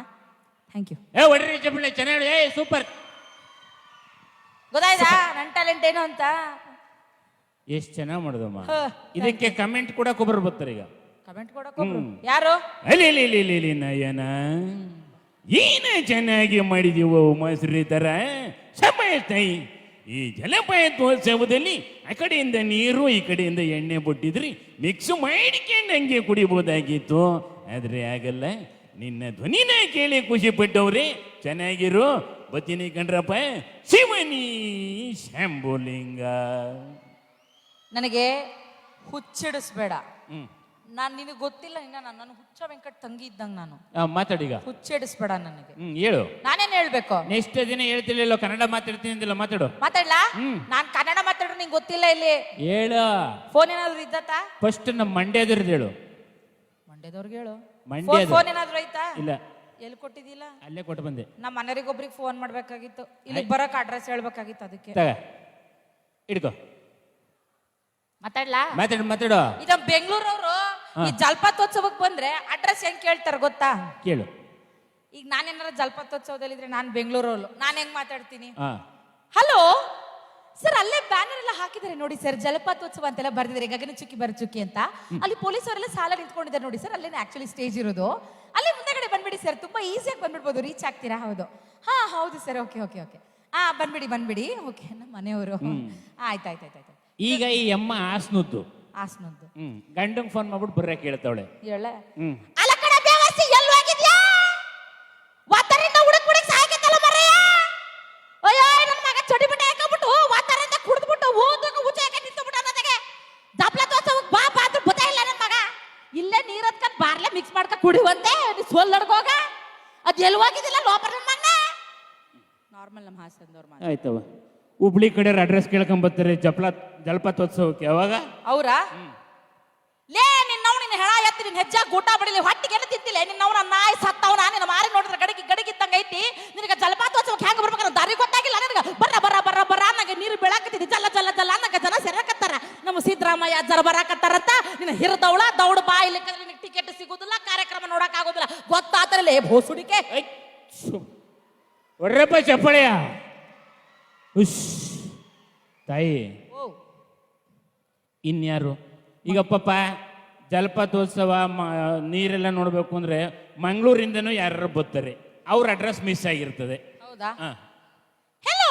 Thank you. ಒಡ್ರಿ ಚಪ್ಪಲಿ ಚೆನ್ನಾಗಿ ಸೂಪರ್. ಗೊತ್ತಾಯ್ತಾ ನನ್ನ ಟ್ಯಾಲೆಂಟ್ ಏನು ಅಂತ? ಎಷ್ಟು ಚೆನ್ನಾಗಿ ಮಾಡೋದಮ್ಮ. ಹ, ಇದಕ್ಕೆ ಕಮೆಂಟ್ ಕೂಡ ಕೊಬ್ಬರು ಬರ್ತಾರೆ ಈಗ. ಕಮೆಂಟ್ ಕೊಡಕ್ ಯಾರು? ಅಲ್ಲಿ ನಯನ ಏನ ಚೆನ್ನಾಗಿ ಮಾಡಿದೀವೋ ಮೊಸರಿ ತರ ಸಮಯ ತಾಯಿ. ಈ ಜಲಪಾತೋತ್ಸವದಲ್ಲಿ ಆ ಕಡೆಯಿಂದ ನೀರು ಈ ಕಡೆಯಿಂದ ಎಣ್ಣೆ ಬಿಟ್ಟಿದ್ರಿ ಮಿಕ್ಸ್ ಮಾಡಿಕೊಂಡು ಹಂಗೆ ಕುಡಿಬೋದಾಗಿತ್ತು. ಆದ್ರೆ ಆಗಲ್ಲ. ನಿನ್ನ ಧ್ವನಿನ ಕೇಳಿ ಖುಷಿ ಪಟ್ಟವ್ರೆ. ಚೆನ್ನಾಗಿರು. ಬತ್ತೀನಿ ಕಣ್ರಪ್ಪ. ಶಿವನಿ ಶಂಭುಲಿಂಗ. ನನಗೆ ಹುಚ್ಚಿಡಿಸ್ಬೇಡ. ಹ್ಮ್ ನಾನು ನಿನಗೆ ಗೊತ್ತಿಲ್ಲ ಇನ್ನ ನಾನು ಹುಚ್ಚ ವೆಂಕಟ್ ತಂಗಿ ಇದ್ದಂಗೆ ನಾನು. ಮಾತಾಡೀಗ. ಹುಚ್ಚಿಡಿಸ್ಬೇಡ ನನಗೆ. ಹೇಳು. ನಾನೇನ್ ಹೇಳ್ಬೇಕು? ನೆಕ್ಸ್ಟ್ ದಿನ ಹೇಳ್ತಿರ್ಲಿಲ್ಲ ಕನ್ನಡ ಮಾತಾಡ್ತೀನಿ ಅಂದಿಲ್ಲ. ಮಾತಾಡು. ಮಾತಾಡ್ಲಾ? ನಾನ್ ಕನ್ನಡ ಮಾತಾಡೋ ನಿಂಗೆ ಗೊತ್ತಿಲ್ಲ ಇಲ್ಲಿ. ಹೇಳು. ಫೋನ್ ಏನಾದ್ರು ಇದ್ದತಾ? ಫಸ್ಟ್ ನಮ್ಮ ಮಂಡ್ಯದ್ರದ್ದು ಹೇಳು. ಮಂಡ್ಯದವ್ರಿಗೆ ಹೇಳು. ಮಂಡ್ಯದ ಫೋನ್ ಏನಾದ್ರು ಐತಾ? ಇಲ್ಲ. ಎಲ್ಲಿ ಕೊಟ್ಟಿದ್ದಿಲ್ಲ? ಅಲ್ಲೇ ಕೊಟ್ಟು ಬಂದೆ. ನಮ್ಮ ಮನೆಯವರಿಗೊಬ್ರಿಗೆ ಫೋನ್ ಮಾಡ್ಬೇಕಾಗಿತ್ತು. ಇಲ್ಲಿ ಬರಕ್ ಅಡ್ರೆಸ್ ಹೇಳ್ಬೇಕಾಗಿತ್ತು ಅದಕ್ಕೆ. ತಗ ಹಿಡ್ಕೋ. ಮಾತಾಡ್ಲಾ? ಮಾತಾಡು. ಇದ ಬೆಂಗಳೂರವ್ರು ಈ ಜಲಪಾತೋತ್ಸವಕ್ಕೆ ಬಂದ್ರೆ ಅಡ್ರೆಸ್ ಹೆಂಗ್ ಕೇಳ್ತಾರ ಗೊತ್ತಾ? ಕೇಳು. ಈಗ ನಾನೇನಾರ ಜಲಪಾತೋತ್ಸವದಲ್ಲಿ ಇದ್ರೆ ನಾನು ಬೆಂಗಳೂರವ್ರು, ನಾನು ಹೆಂಗ್ ಮಾತಾಡ್ತೀನಿ? ಹಾ. ಹಲೋ ಸರ್, ಅಲ್ಲೇ ಬ್ಯಾನರ್ ಎಲ್ಲ ಹಾಕಿದ್ದಾರೆ ನೋಡಿ ಸರ್, ಜಲಪಾತೋತ್ಸವ ಅಂತೆಲ್ಲ ಬರ್ದಿದ್ದಾರೆ, ಗಗನಚುಕ್ಕಿ ಬರಚುಕ್ಕಿ ಅಂತ. ಅಲ್ಲಿ ಪೊಲೀಸವರೆಲ್ಲ ಸಾಲ ನಿಂತ್ಕೊಂಡಿದ್ದಾರೆ ನೋಡಿ ಸರ್, ಅಲ್ಲೇನೆ ಆಕ್ಚುಲಿ ಸ್ಟೇಜ್ ಇರೋದು. ಅಲ್ಲಿ ಮುಂದೆಗಡೆ ಬಂದ್ಬಿಡಿ ಸರ್, ತುಂಬಾ ಈಸಿಯಾಗಿ ಬಂದ್ಬಿಡ್ಬೋದು, ರೀಚ್ ಆಗ್ತೀರಾ? ಹೌದು. ಹಾ ಹೌದು ಸರ್, ಓಕೆ ಓಕೆ ಓಕೆ. ಹಾ ಬಂದ್ಬಿಡಿ. ಓಕೆ, ನಮ್ಮ ಮನೆಯವರು. ಆಯ್ತಾಯ್ತಾಯ್ತಾಯ್ತು. ಈಗ ಈ ಅಮ್ಮ ಆಸ್ನುದ್ದು ಆಸ್ನದ್ದು ಗಂಡಂಗ್ ಫೋನ್ ಮಾಡ್ಬಿಟ್ಟು ಬರ್ರ ಕೇಳ್ತಾವಳೆ. ಹೇಳ ಅಲ್ಲ ಕಡೆ ಬೇವಸಿ ಎಲ್ಲಿ ಹೋಗಿದ್ಯಾ? ವಾತರಿಂದ ಹುಡುಕ್ ಸಾಯ್ಕತ್ತಲ್ಲ ಮರೆಯ. ಅಯ್ಯೋ ನನ್ನ ಮಗ ಚಡಿ ಬಿಟ್ಟ ಹಾಕಬಿಟ್ಟು ವಾತರಿಂದ ಕುಡಿದ್ಬಿಟ್ಟು ಓದೋಗ ಉಚ್ಚ ಹಾಕಿ ನಿಂತುಬಿಟ್ಟು ಅನ್ನೋದಕ್ಕೆ ಜಲಪಾತೋತ್ಸವಕ್ಕೆ ಬಾ ಅಂತ ಗೊತ್ತೇ ಇಲ್ಲ ನನ್ನ ಮಗ. ಇಲ್ಲೇ ನೀರ್ ಹತ್ಕೊಂಡ್ ಬಾರ್ಲೆ ಮಿಕ್ಸ್ ಮಾಡ್ಕೊಂಡ್ ಕುಡಿಯುವಂತೆ ಸೋಲ್ ನಡ್ಕೋಗ. ಅದ್ ಎಲ್ಲಿ ಹೋಗಿದ್ದಿಲ್ಲ ಲೋಪರ್ ನನ್ನ ಮಗನ. ನಾರ್ಮಲ್ ನಮ್ಮ ಹಾಸನದವ್ರ ಮಾತು. ಆಯ್ತವ. ಹುಬ್ಳಿ ಕಡೆ ಅಡ್ರೆಸ್ ಕೇಳ್ಕೊಂಬರ್ತಾರೆ ಜಲಪಾತೋತ್ಸವಕ್ಕೆ. ಯಾವಾಗ ಅವ್ರಾ? ಲೇ ನಿನ್ನವ್ ನಿನ್ನ ಹೆಳ ಎತ್ತಿ ನಿನ್ನ ಹೆಜ್ಜಾಗ ಊಟ ಬಡಿಲಿ ಹೊಟ್ಟಿಗೆ ಏನು ತಿಂತಿಲ್ಲ ನಿನ್ನವನ ನಾಯಿ ಸತ್ತವನ ನಿನ್ನ ಮಾರಿ ನೋಡಿದ್ರೆ ಗಡಿಗಿದ್ದಂಗ ಐತಿ. ನಿನಗೆ ಜಲಪಾತೋತ್ಸವಕ್ಕೆ ಹೆಂಗ ಬರ್ಬೇಕಂತ ದಾರಿ ಗೊತ್ತಾಗಿಲ್ಲ ನನಗೆ. ಬರ್ರ ನಂಗೆ ನೀರು ಬೀಳಾಕತ್ತಿದ್ದಿ ಜಲ್ಲ ನಂಗೆ ಜನ ಸೇರಕತ್ತಾರ. ನಮ್ಮ ಸಿದ್ದರಾಮಯ್ಯ ಜರ ಬರಾಕತ್ತಾರಂತ ನಿನ್ನ ಹಿರದವಳ ದೌಡ್ ಬಾ ಇಲ್ಲಿ ನಿನಗೆ ಟಿಕೆಟ್ ಸಿಗುದಿಲ್ಲ, ಕಾರ್ಯಕ್ರಮ ನೋಡಕ್ ಆಗೋದಿಲ್ಲ. ಗೊತ್ತಾತರಲ್ಲೇ ಭೋಸುಡಿಕೆ. ಒರ್ರಪ್ಪ ಚಪ್ಪಳೆಯ ಉಶ್ ತಾಯಿ. ಇನ್ಯಾರು ಈಗ ಪಾಪ ಜಲಪಾತೋತ್ಸವ ನೀರೆಲ್ಲ ನೋಡ್ಬೇಕು ಅಂದ್ರೆ ಮಂಗಳೂರಿಂದನೂ ಯಾರು ಬರ್ತಾರೆ, ಅವ್ರ ಅಡ್ರೆಸ್ ಮಿಸ್ ಆಗಿರ್ತದೆ. ಹೌದಾ? ಹೆಲೋ,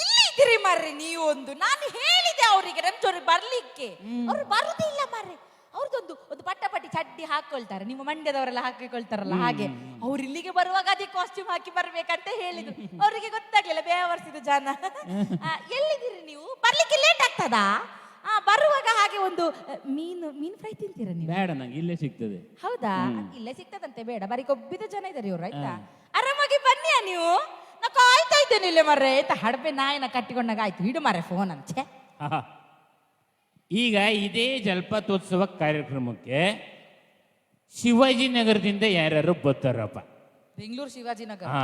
ಇಲ್ಲಿ ಇದ್ದೀರಿ ಮಾರ್ರಿ ನೀವು. ನಾನು ಹೇಳಿದೆ ಅವರಿಗೆ ನಮ್ಮ ಜೊತೆ ಬರ್ಲಿಕ್ಕೆ, ಅವ್ರು ಬರುದಿಲ್ಲ ಮಾರ್ರಿ. ಅವ್ರದ್ದೊಂದು ಪಟ್ಟಿ ಚಡ್ಡಿ ಹಾಕೊಳ್ತಾರೆ, ನಿಮ್ಮ ಮಂಡ್ಯದವರೆಲ್ಲ ಹಾಕಿಕೊಳ್ತಾರಲ್ಲ ಹಾಗೆ. ಅವ್ರು ಇಲ್ಲಿಗೆ ಬರುವಾಗ ಅದೇ ಕಾಸ್ಟ್ಯೂಮ್ ಹಾಕಿ ಬರ್ಬೇಕಂತ ಹೇಳಿದ್ರು. ಅವರಿಗೆ ಗೊತ್ತಾಗ್ಲಿಲ್ಲ, ಬೇವರ್ಸಿದ ಜನ. ಎಲ್ಲಿದ್ದೀರಿ ನೀವು? ಬರ್ಲಿಕ್ಕೆ ಲೇಟ್ ಆಗ್ತದಾ? ಬರುವಾಗ ಹಾಗೆ ಒಂದು ಮೀನು ಫ್ರೈ ತಿಂತೀರಾ ನೀವು? ಬೇಡ, ನಂಗೆ ಇಲ್ಲೇ ಸಿಗ್ತದೆ. ಹೌದಾ? ಇಲ್ಲೇ ಸಿಗ್ತದಂತೆ, ಬೇಡ. ಬರೀ ಕೊಬ್ಬಿದ ಜನ ಇದ್ದಾರೆ ಇವ್ರು. ಆಯ್ತಾ, ಆರಾಮಾಗಿ ಬನ್ನಿಯಾ ನೀವು. ನಾ ಕಾಯ್ತಾ ಇದ್ದೇನೆ ಇಲ್ಲೇ ಮರ್ರೆ. ಆಯ್ತಾ, ಹಡಬೆ ನಾಯಿನ ಕಟ್ಟಿಕೊಂಡಾಗ ಆಯ್ತು. ಇಡು ಮಾರೆ ಫೋನ್ ಅಂಚೆ. ಈಗ ಇದೇ ಜಲಪಾತೋತ್ಸವ ಕಾರ್ಯಕ್ರಮಕ್ಕೆ ಶಿವಾಜಿನಗರದಿಂದ ಯಾರ್ಯಾರು ಬರ್ತಾರಪ್ಪ? ಬೆಂಗಳೂರು ಶಿವಾಜಿನಗರ.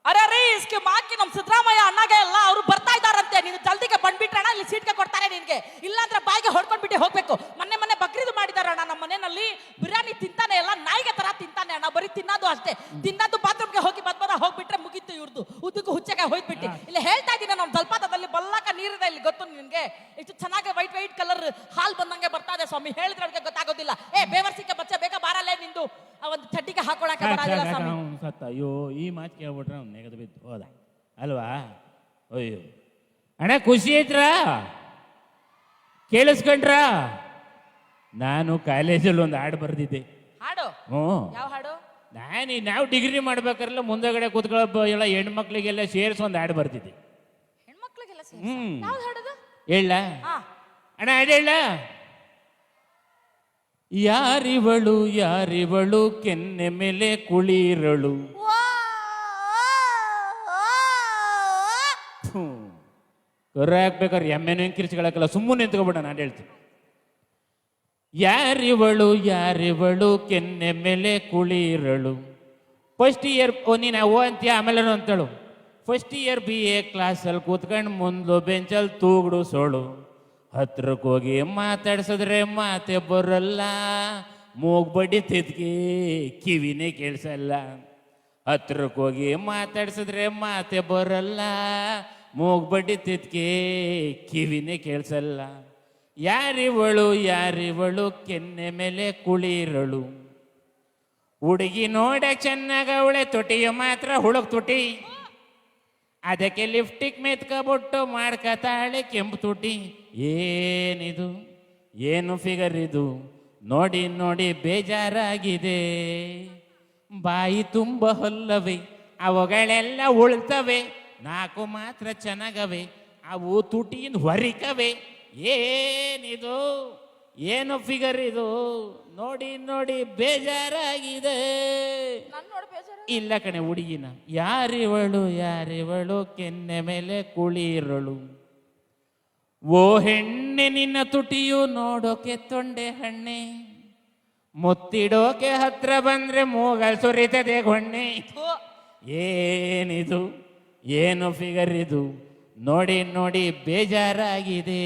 ಅರೆ ಇಸ್ಕೆ ಮಾಕಿ ನಮ್ಮ ಸಿದ್ದರಾಮಯ್ಯ ಅಣ್ಣಗೆ ಎಲ್ಲ ಅವರು ಬರ್ತಾ ಇದ್ದಾರಂತೆ. ನೀನು ಜಲ್ದಿಗೆ ಬಂದ್ಬಿಟ್ರಣ, ಇಲ್ಲಿ ಸೀಟ್ಗೆ ಕೊಡ್ತಾರೆ ನಿನ್ಗೆ. ಇಲ್ಲಾಂದ್ರೆ ಬಾಯಿಗೆ ಹೊಡ್ಕೊಂಡ್ಬಿಟ್ಟು ಹೋಗ್ಬೇಕು. ಮೊನ್ನೆ ಬಕ್ರೀದ್ ಮಾಡಿದಾರ ಅಣ್ಣ ನಮ್ಮ ಮನೆಯಲ್ಲಿ. ಬಿರಿಯಾನಿ ತಿಂತಾನೆ, ಎಲ್ಲ ನಾಯಿಗೆ ತರ ತಿಂತಾನೆ ಅಣ್ಣ. ಬರೀ ತಿನ್ನೋದು ಅಷ್ಟೇ. ತಿನ್ನೋದು ಬಾತ್ರೂಮ್ಗೆ ಹೋಗಿ ಹೋಗ್ಬಿಟ್ರೆ ಮುಗೀತು ಇವ್ರದ್ದು. ಉದ್ದಕ್ಕೂ ಹುಚ್ಚಗೆ ಹೋಯ್ಬಿಟ್ಟು. ಇಲ್ಲಿ ಹೇಳ್ತಾ ಇದ್ದೀನಿ, ನಮ್ಮ ಜಲಪಾತದಲ್ಲಿ ಬಲ್ಲಕ ನೀರಿದೆ ಇಲ್ಲಿ, ಗೊತ್ತು ನಿನ್ಗೆ? ಎಷ್ಟು ಚೆನ್ನಾಗಿ ವೈಟ್ ಕಲರ್ ಹಾಲ್ ಬಂದಂಗೆ ಬರ್ತಾ ಇದೆ ಸ್ವಾಮಿ. ಹೇಳಿದ್ರೆ ಅವ್ರಿಗೆ ಗೊತ್ತಾಗೋದಿಲ್ಲ. ಬೇವರ್ಸಿಕೆ ಬಚ್ಚ ಬೇಗ ಬಾರಲ್ಲೇ ನಿಂದು. ಹಾಕೊಳಕ್ಕೆ ಬರೋದಿಲ್ಲ ಸ್ವಾಮಿ. ಅವ್ನು ಸತ್ತ. ಅಯ್ಯೋ ಈ ಮಾತು ಕೇಳ್ಬಿಟ್ರೆ ಅವ್ನು ನೆಗೆದು ಬಿದ್ದು ಹೋದ ಅಲ್ವಾ? ಅಯ್ಯೋ ಅಣ್ಣ ಖುಷಿ ಐತ್ರಾ? ಕೇಳಿಸ್ಕೊಂಡ್ರ? ನಾನು ಕಾಲೇಜಲ್ಲಿ ಒಂದು ಹಾಡು ಬರೆದಿದ್ದೆ. ಹಾಡು? ಹ್ಞೂ, ಯಾವ ಹಾಡು? ನಾವು ಡಿಗ್ರಿ ಮಾಡ್ಬೇಕಾರಲ್ಲ ಮುಂದಗಡೆ ಕೂತ್ಕೊಳ್ಳೋ ಎಲ್ಲ ಹೆಣ್ಮಕ್ಳಿಗೆಲ್ಲ ಸೇರಿಸಿ ಒಂದು ಹಾಡು ಬರ್ತಿದ್ದೆ. ಹೆಣ್ಮಕ್ಳಿಗೆಲ್ಲ ಹ್ಮ್. ಯಾವ್ದು ಹಾಡೋದು? ಹೇಳ ಹಾ. ಅಣ್ಣ ಹಾಡು ಹೇಳ. ಯಾರಿವಳು ಕೆನ್ನೆ ಮೇಲೆ ಕುಳಿರಳು. ಕರ ಹಾಕ್ಬೇಕಾದ್ರೆ ಎಮ್ಮೆನೂ ಕಿರ್ಚಿಗಳಕ್ಕಲ್ಲ, ಸುಮ್ಮನೆ ನಿಂತ್ಕೊಬಿಡ. ನಾನು ಹೇಳ್ತೀನಿ, ಯಾರಿವಳು ಕೆನ್ನೆ ಮೇಲೆ ಕುಳಿರಳು. ಫಸ್ಟ್ ಇಯರ್ ನೀನು ಓ ಅಂತೀಯ, ಆಮೇಲೆ ಅಂತೇಳು. ಫಸ್ಟ್ ಇಯರ್ BA ಕ್ಲಾಸಲ್ಲಿ ಕೂತ್ಕೊಂಡು ಮುಂದ್ಲು ಬೆಂಚಲ್ಲಿ ತೂಗುಡು ಸೋಳು. ಹತ್ರಕ್ಕೆ ಹೋಗಿ ಮಾತಾಡ್ಸಿದ್ರೆ ಮಾತೆ ಬರಲ್ಲ, ಮೂಗ್ ಬಡಿತಿದ್ಗೆ ಕಿವಿನೇ ಕೇಳಿಸಲ್ಲ. ಹತ್ರಕ್ಕೆ ಹೋಗಿ ಮಾತಾಡ್ಸಿದ್ರೆ ಮಾತೆ ಬರಲ್ಲ, ಮೂಗ್ ಬಡಿತಿದ್ಗೆ ಕಿವಿನೇ ಕೇಳಿಸಲ್ಲ. ಯಾರಿವಳು ಕೆನ್ನೆ ಮೇಲೆ ಕುಳಿರಳು. ಹುಡುಗಿ ನೋಡಕ್ ಚೆನ್ನಾಗ ಅವಳೆ, ತೊಟಿಯು ಮಾತ್ರ ಹುಡುಕ್ ತುಟಿ. ಅದಕ್ಕೆ ಲಿಫ್ಟಿಕ್ ಮೆತ್ಕೊಬಿಟ್ಟು ಮಾಡ್ಕತಾಳೆ ಕೆಂಪು ತುಟಿ. ಏನಿದು, ಏನು ಫಿಗರ್ ಇದು, ನೋಡಿ ಬೇಜಾರಾಗಿದೆ. ಬಾಯಿ ತುಂಬ ಹೊಲ್ಲವೆ, ಅವುಗಳೆಲ್ಲ ಉಳ್ತವೆ. 4 ಮಾತ್ರ ಚೆನ್ನಾಗವೆ, ಅವು ತುಟಿಯಿಂದ ಹೊರಿಕವೆ. ಏನಿದು, ಏನು ಫಿಗರ್ ಇದು, ನೋಡಿ ಬೇಜಾರಾಗಿದೆ. ಇಲ್ಲ ಕಣೆ ಹುಡುಗಿನ. ಯಾರಿವಳು ಕೆನ್ನೆ ಮೇಲೆ ಕುಳಿರಳು. ಓ ಹೆಣ್ಣೆ ನಿನ್ನ ತುಟಿಯು ನೋಡೋಕೆ ತೊಂಡೆ ಹಣ್ಣೆ, ಮುತ್ತಿಡೋಕೆ ಹತ್ರ ಬಂದ್ರೆ ಮೂಗಲ್ ಸುರಿತದೆ ಗೊಣ್ಣೆ. ಏನಿದು, ಏನು ಫಿಗರ್ ಇದು, ನೋಡಿ ಬೇಜಾರಾಗಿದೆ.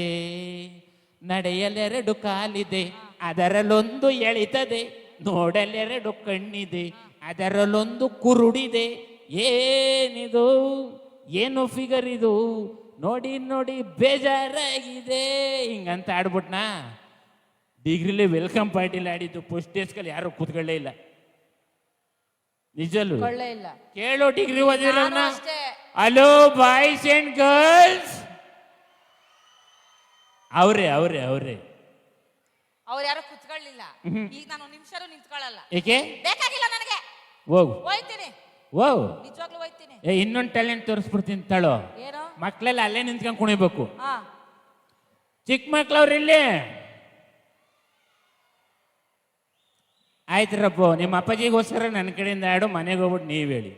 ನಡೆಯಲೆರಡು ಕಾಲಿದೆ, ಅದರಲ್ಲೊಂದು ಎಳಿತದೆ. ನೋಡಲೆರಡು ಕಣ್ಣಿದೆ, ಅದರಲ್ಲೊಂದು ಕುರುಡಿದೆ. ಏನಿದು, ಏನು ಫಿಗರ್ ಇದು, ನೋಡಿ ಬೇಜಾರಾಗಿದೆ. ಹಿಂಗಂತ ಆಡ್ಬಿಟ್ನಾ. ಡಿಗ್ರಿಲಿ ವೆಲ್ಕಮ್ ಪಾರ್ಟಿಲಿ ಆಡಿದ್ದು, ಫಸ್ಟ್ ಡೇಸ್ಕಲ್ಲಿ ಯಾರು ಕೂತ್ಕೊಳ್ಳೇ ಇಲ್ಲ. ನಿಜಲ್ಲೂ ಇಲ್ಲ. ಕೇಳೋ ಡಿಗ್ರಿ ಓದಿರೋನ. ನಾನು ಅಷ್ಟೇ. Hello boys and girls. ಅವರೇ ಅವ್ರು ಯಾರು ಕುತ್ಕೊಳ್ಳಿಲ್ಲ. ಈಗ ನಾನು ನಿಮಿಷ ನಿಂತ್ಕೊಳ್ಳಲ್ಲ. ಏಕೆ? ಬೇಕಾಗಿಲ್ಲ ನನಗೆ. ಹೋಗು ಹೋಯ್ತೀನಿ, ನಿಜವಾಗ್ಲೂ ಹೋಯ್ತೀನಿ. ಇನ್ನೊಂದು ಟ್ಯಾಲೆಂಟ್ ತೋರಿಸ್ಬಿಡ್ತೀನಿ ತಳೋ. ಏನು? ಮಕ್ಳೆಲ್ಲ ಅಲ್ಲೇ ನಿಂತ್ಕೊಂಡು ಕುಣಿಬೇಕು. ಹಾ, ಚಿಕ್ಕ ಮಕ್ಳವ್ರು ಇಲ್ಲಿ ಆಯ್ತ್ರಪ್ಪ. ನಿಮ್ಮ ಅಪ್ಪಾಜಿಗೋಸ್ಕರ ನನ್ನ ಕಡೆಯಿಂದ ಆಡು, ಮನೆಗೆ ಹೋಗ್ಬಿಟ್ಟು ನೀವು ಹೇಳಿ.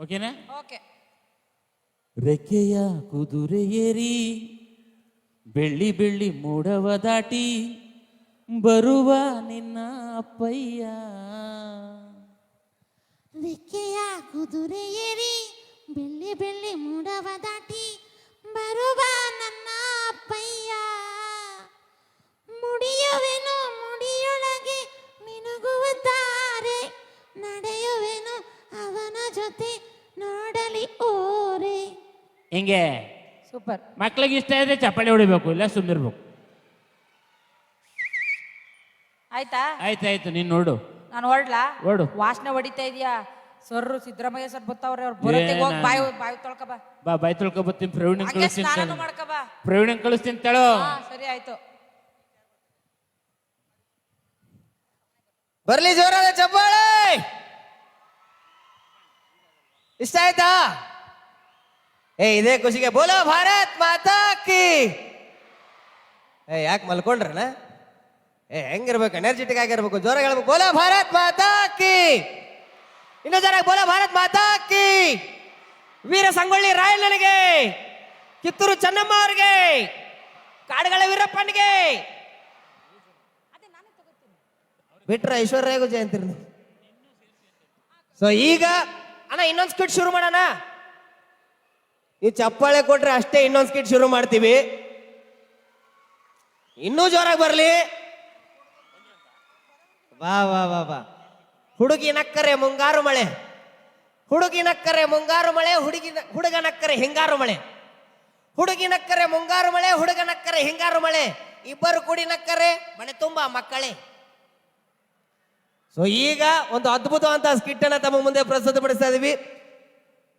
ಓಕೆನಾ? ಓಕೆ. ರೆಕ್ಕೆಯ ಕುದುರೆ ಏರಿ ಬೆಳ್ಳಿ ಮೂಡವ ದಾಟಿ ಬರುವ ನಿನ್ನ ಅಪ್ಪಯ್ಯ. ರೆಕ್ಕೆಯ ಕುದುರೆ ಏರಿ ಬೆಳ್ಳಿ ಮೂಡವ ದಾಟಿ ಬರುವ ನನ್ನ ಅಪ್ಪಯ್ಯ. ಮುಡಿಯುವೆನು ಮುಡಿಯೊಳಗೆ ಮಿನುಗುವ ತಾರೆ, ನಡೆಯುವೆನು ಅವನ ಜೊತೆ ನೋಡಲಿ ಓರೆ. ಹಿಂಗೆ ಸೂಪರ್. ಮಕ್ಳಿಗೆ ಇಷ್ಟ ಇದ್ರೆ ಚಪ್ಪಾಳೆ ಹೊಡಿಬೇಕು, ಇಲ್ಲ ಸುಮ್ಮನಿರ್ಬೇಕು. ಆಯ್ತಾಯ್ತು, ನೀನ್ ನೋಡು. ನಾನು ಹೊರಡ್ಲಾ? ಹೊರಡು. ವಾಸನೆ ಹೊಡಿತಾ ಇದೀಯಾ? ಸರ್ ಸಿದ್ದರಾಮಯ್ಯ ಸರ್ ಬರ್ತಾವ್ರೆ, ಅವ್ರು ಬರೋತ್ತೆ. ಹೋಗಿ ಬಾಯಿ ತೊಳ್ಕ ಬಾ. ಬಾಯಿ ತೊಳ್ಕೊ ಬರ್ತೀನಿ. ಪ್ರವೀಣ್ ಕಳಿಸ್ತೀನಿ. ಸ್ನಾನ ಮಾಡ್ಕ ಬಾ. ಪ್ರವೀಣ್ ಕಳಿಸ್ತೀನಿ ತಳೋ. ಸರಿ ಆಯ್ತು. ಬರ್ಲಿ ಜೋರಾದ ಚಪ್ಪಾಳೆ. ಇಷ್ಟ ಆಯ್ತಾ? ಇದೇ ಖುಷಿಗೆ ಬೋಲೋ ಭಾರತ್ ಮಾತಾ ಕಿ. ಯಾಕೆ ಮಲ್ಕೊಂಡ್ರನ? ಹೆಂಗಿರ್ಬೇಕು, ಎನರ್ಜೆಟಿಕ್ ಆಗಿರ್ಬೇಕು, ಜೋರಾಗಿ ಹೇಳ್ಬೇಕು. ಬೋಲೋ ಭಾರತ್ ಮಾತಾ ಕಿ. ಇನ್ನೂ ಜೋರಾಗಿ ಬೋಲೋ ಭಾರತ್ ಮಾತಾ ಕಿ. ವೀರ ಸಂಗೊಳ್ಳಿ ರಾಯಣ್ಣನಿಗೆ, ಕಿತ್ತೂರು ಚೆನ್ನಮ್ಮ ಅವ್ರಿಗೆ, ಕಾಡುಗಳ ವೀರಪ್ಪನಿಗೆ, ಬಿಟ್ರ ಐಶ್ವರ್ಯಗೂ ಜಯಂತಿ. ಸೊ ಈಗ ಅಣ್ಣ ಇನ್ನೊಂದು ಸ್ಕಿಟ್ ಶುರು ಮಾಡೋಣ. ನೀವು ಚಪ್ಪಾಳೆ ಕೊಟ್ರೆ ಅಷ್ಟೇ ಇನ್ನೊಂದು ಸ್ಕಿಟ್ ಶುರು ಮಾಡ್ತೀವಿ. ಇನ್ನೂ ಜೋರಾಗಿ ಬರ್ಲಿ. ವಾ ವಾ ವಾ ವಾ. ಹುಡುಗಿ ನಕ್ಕರೆ ಮುಂಗಾರು ಮಳೆ, ಹುಡುಗಿ ನಕ್ಕರೆ ಮುಂಗಾರು ಮಳೆ, ಹುಡುಗ ನಕ್ಕರೆ ಹಿಂಗಾರು ಮಳೆ. ಹುಡುಗಿ ನಕ್ಕರೆ ಮುಂಗಾರು ಮಳೆ, ಹುಡುಗ ನಕ್ಕರೆ ಹಿಂಗಾರು ಮಳೆ. ಇಬ್ಬರು ಕೂಡಿ ನಕ್ಕರೆ ಮಳೆ ತುಂಬಾ ಮಕ್ಕಳೇ. ಸೊ ಈಗ ಒಂದು ಅದ್ಭುತವಾದಂತಹ ಸ್ಕಿಟ್ ಅನ್ನ ತಮ್ಮ ಮುಂದೆ ಪ್ರಸ್ತುತಪಡಿಸ್ತಾ ಇದೀವಿ.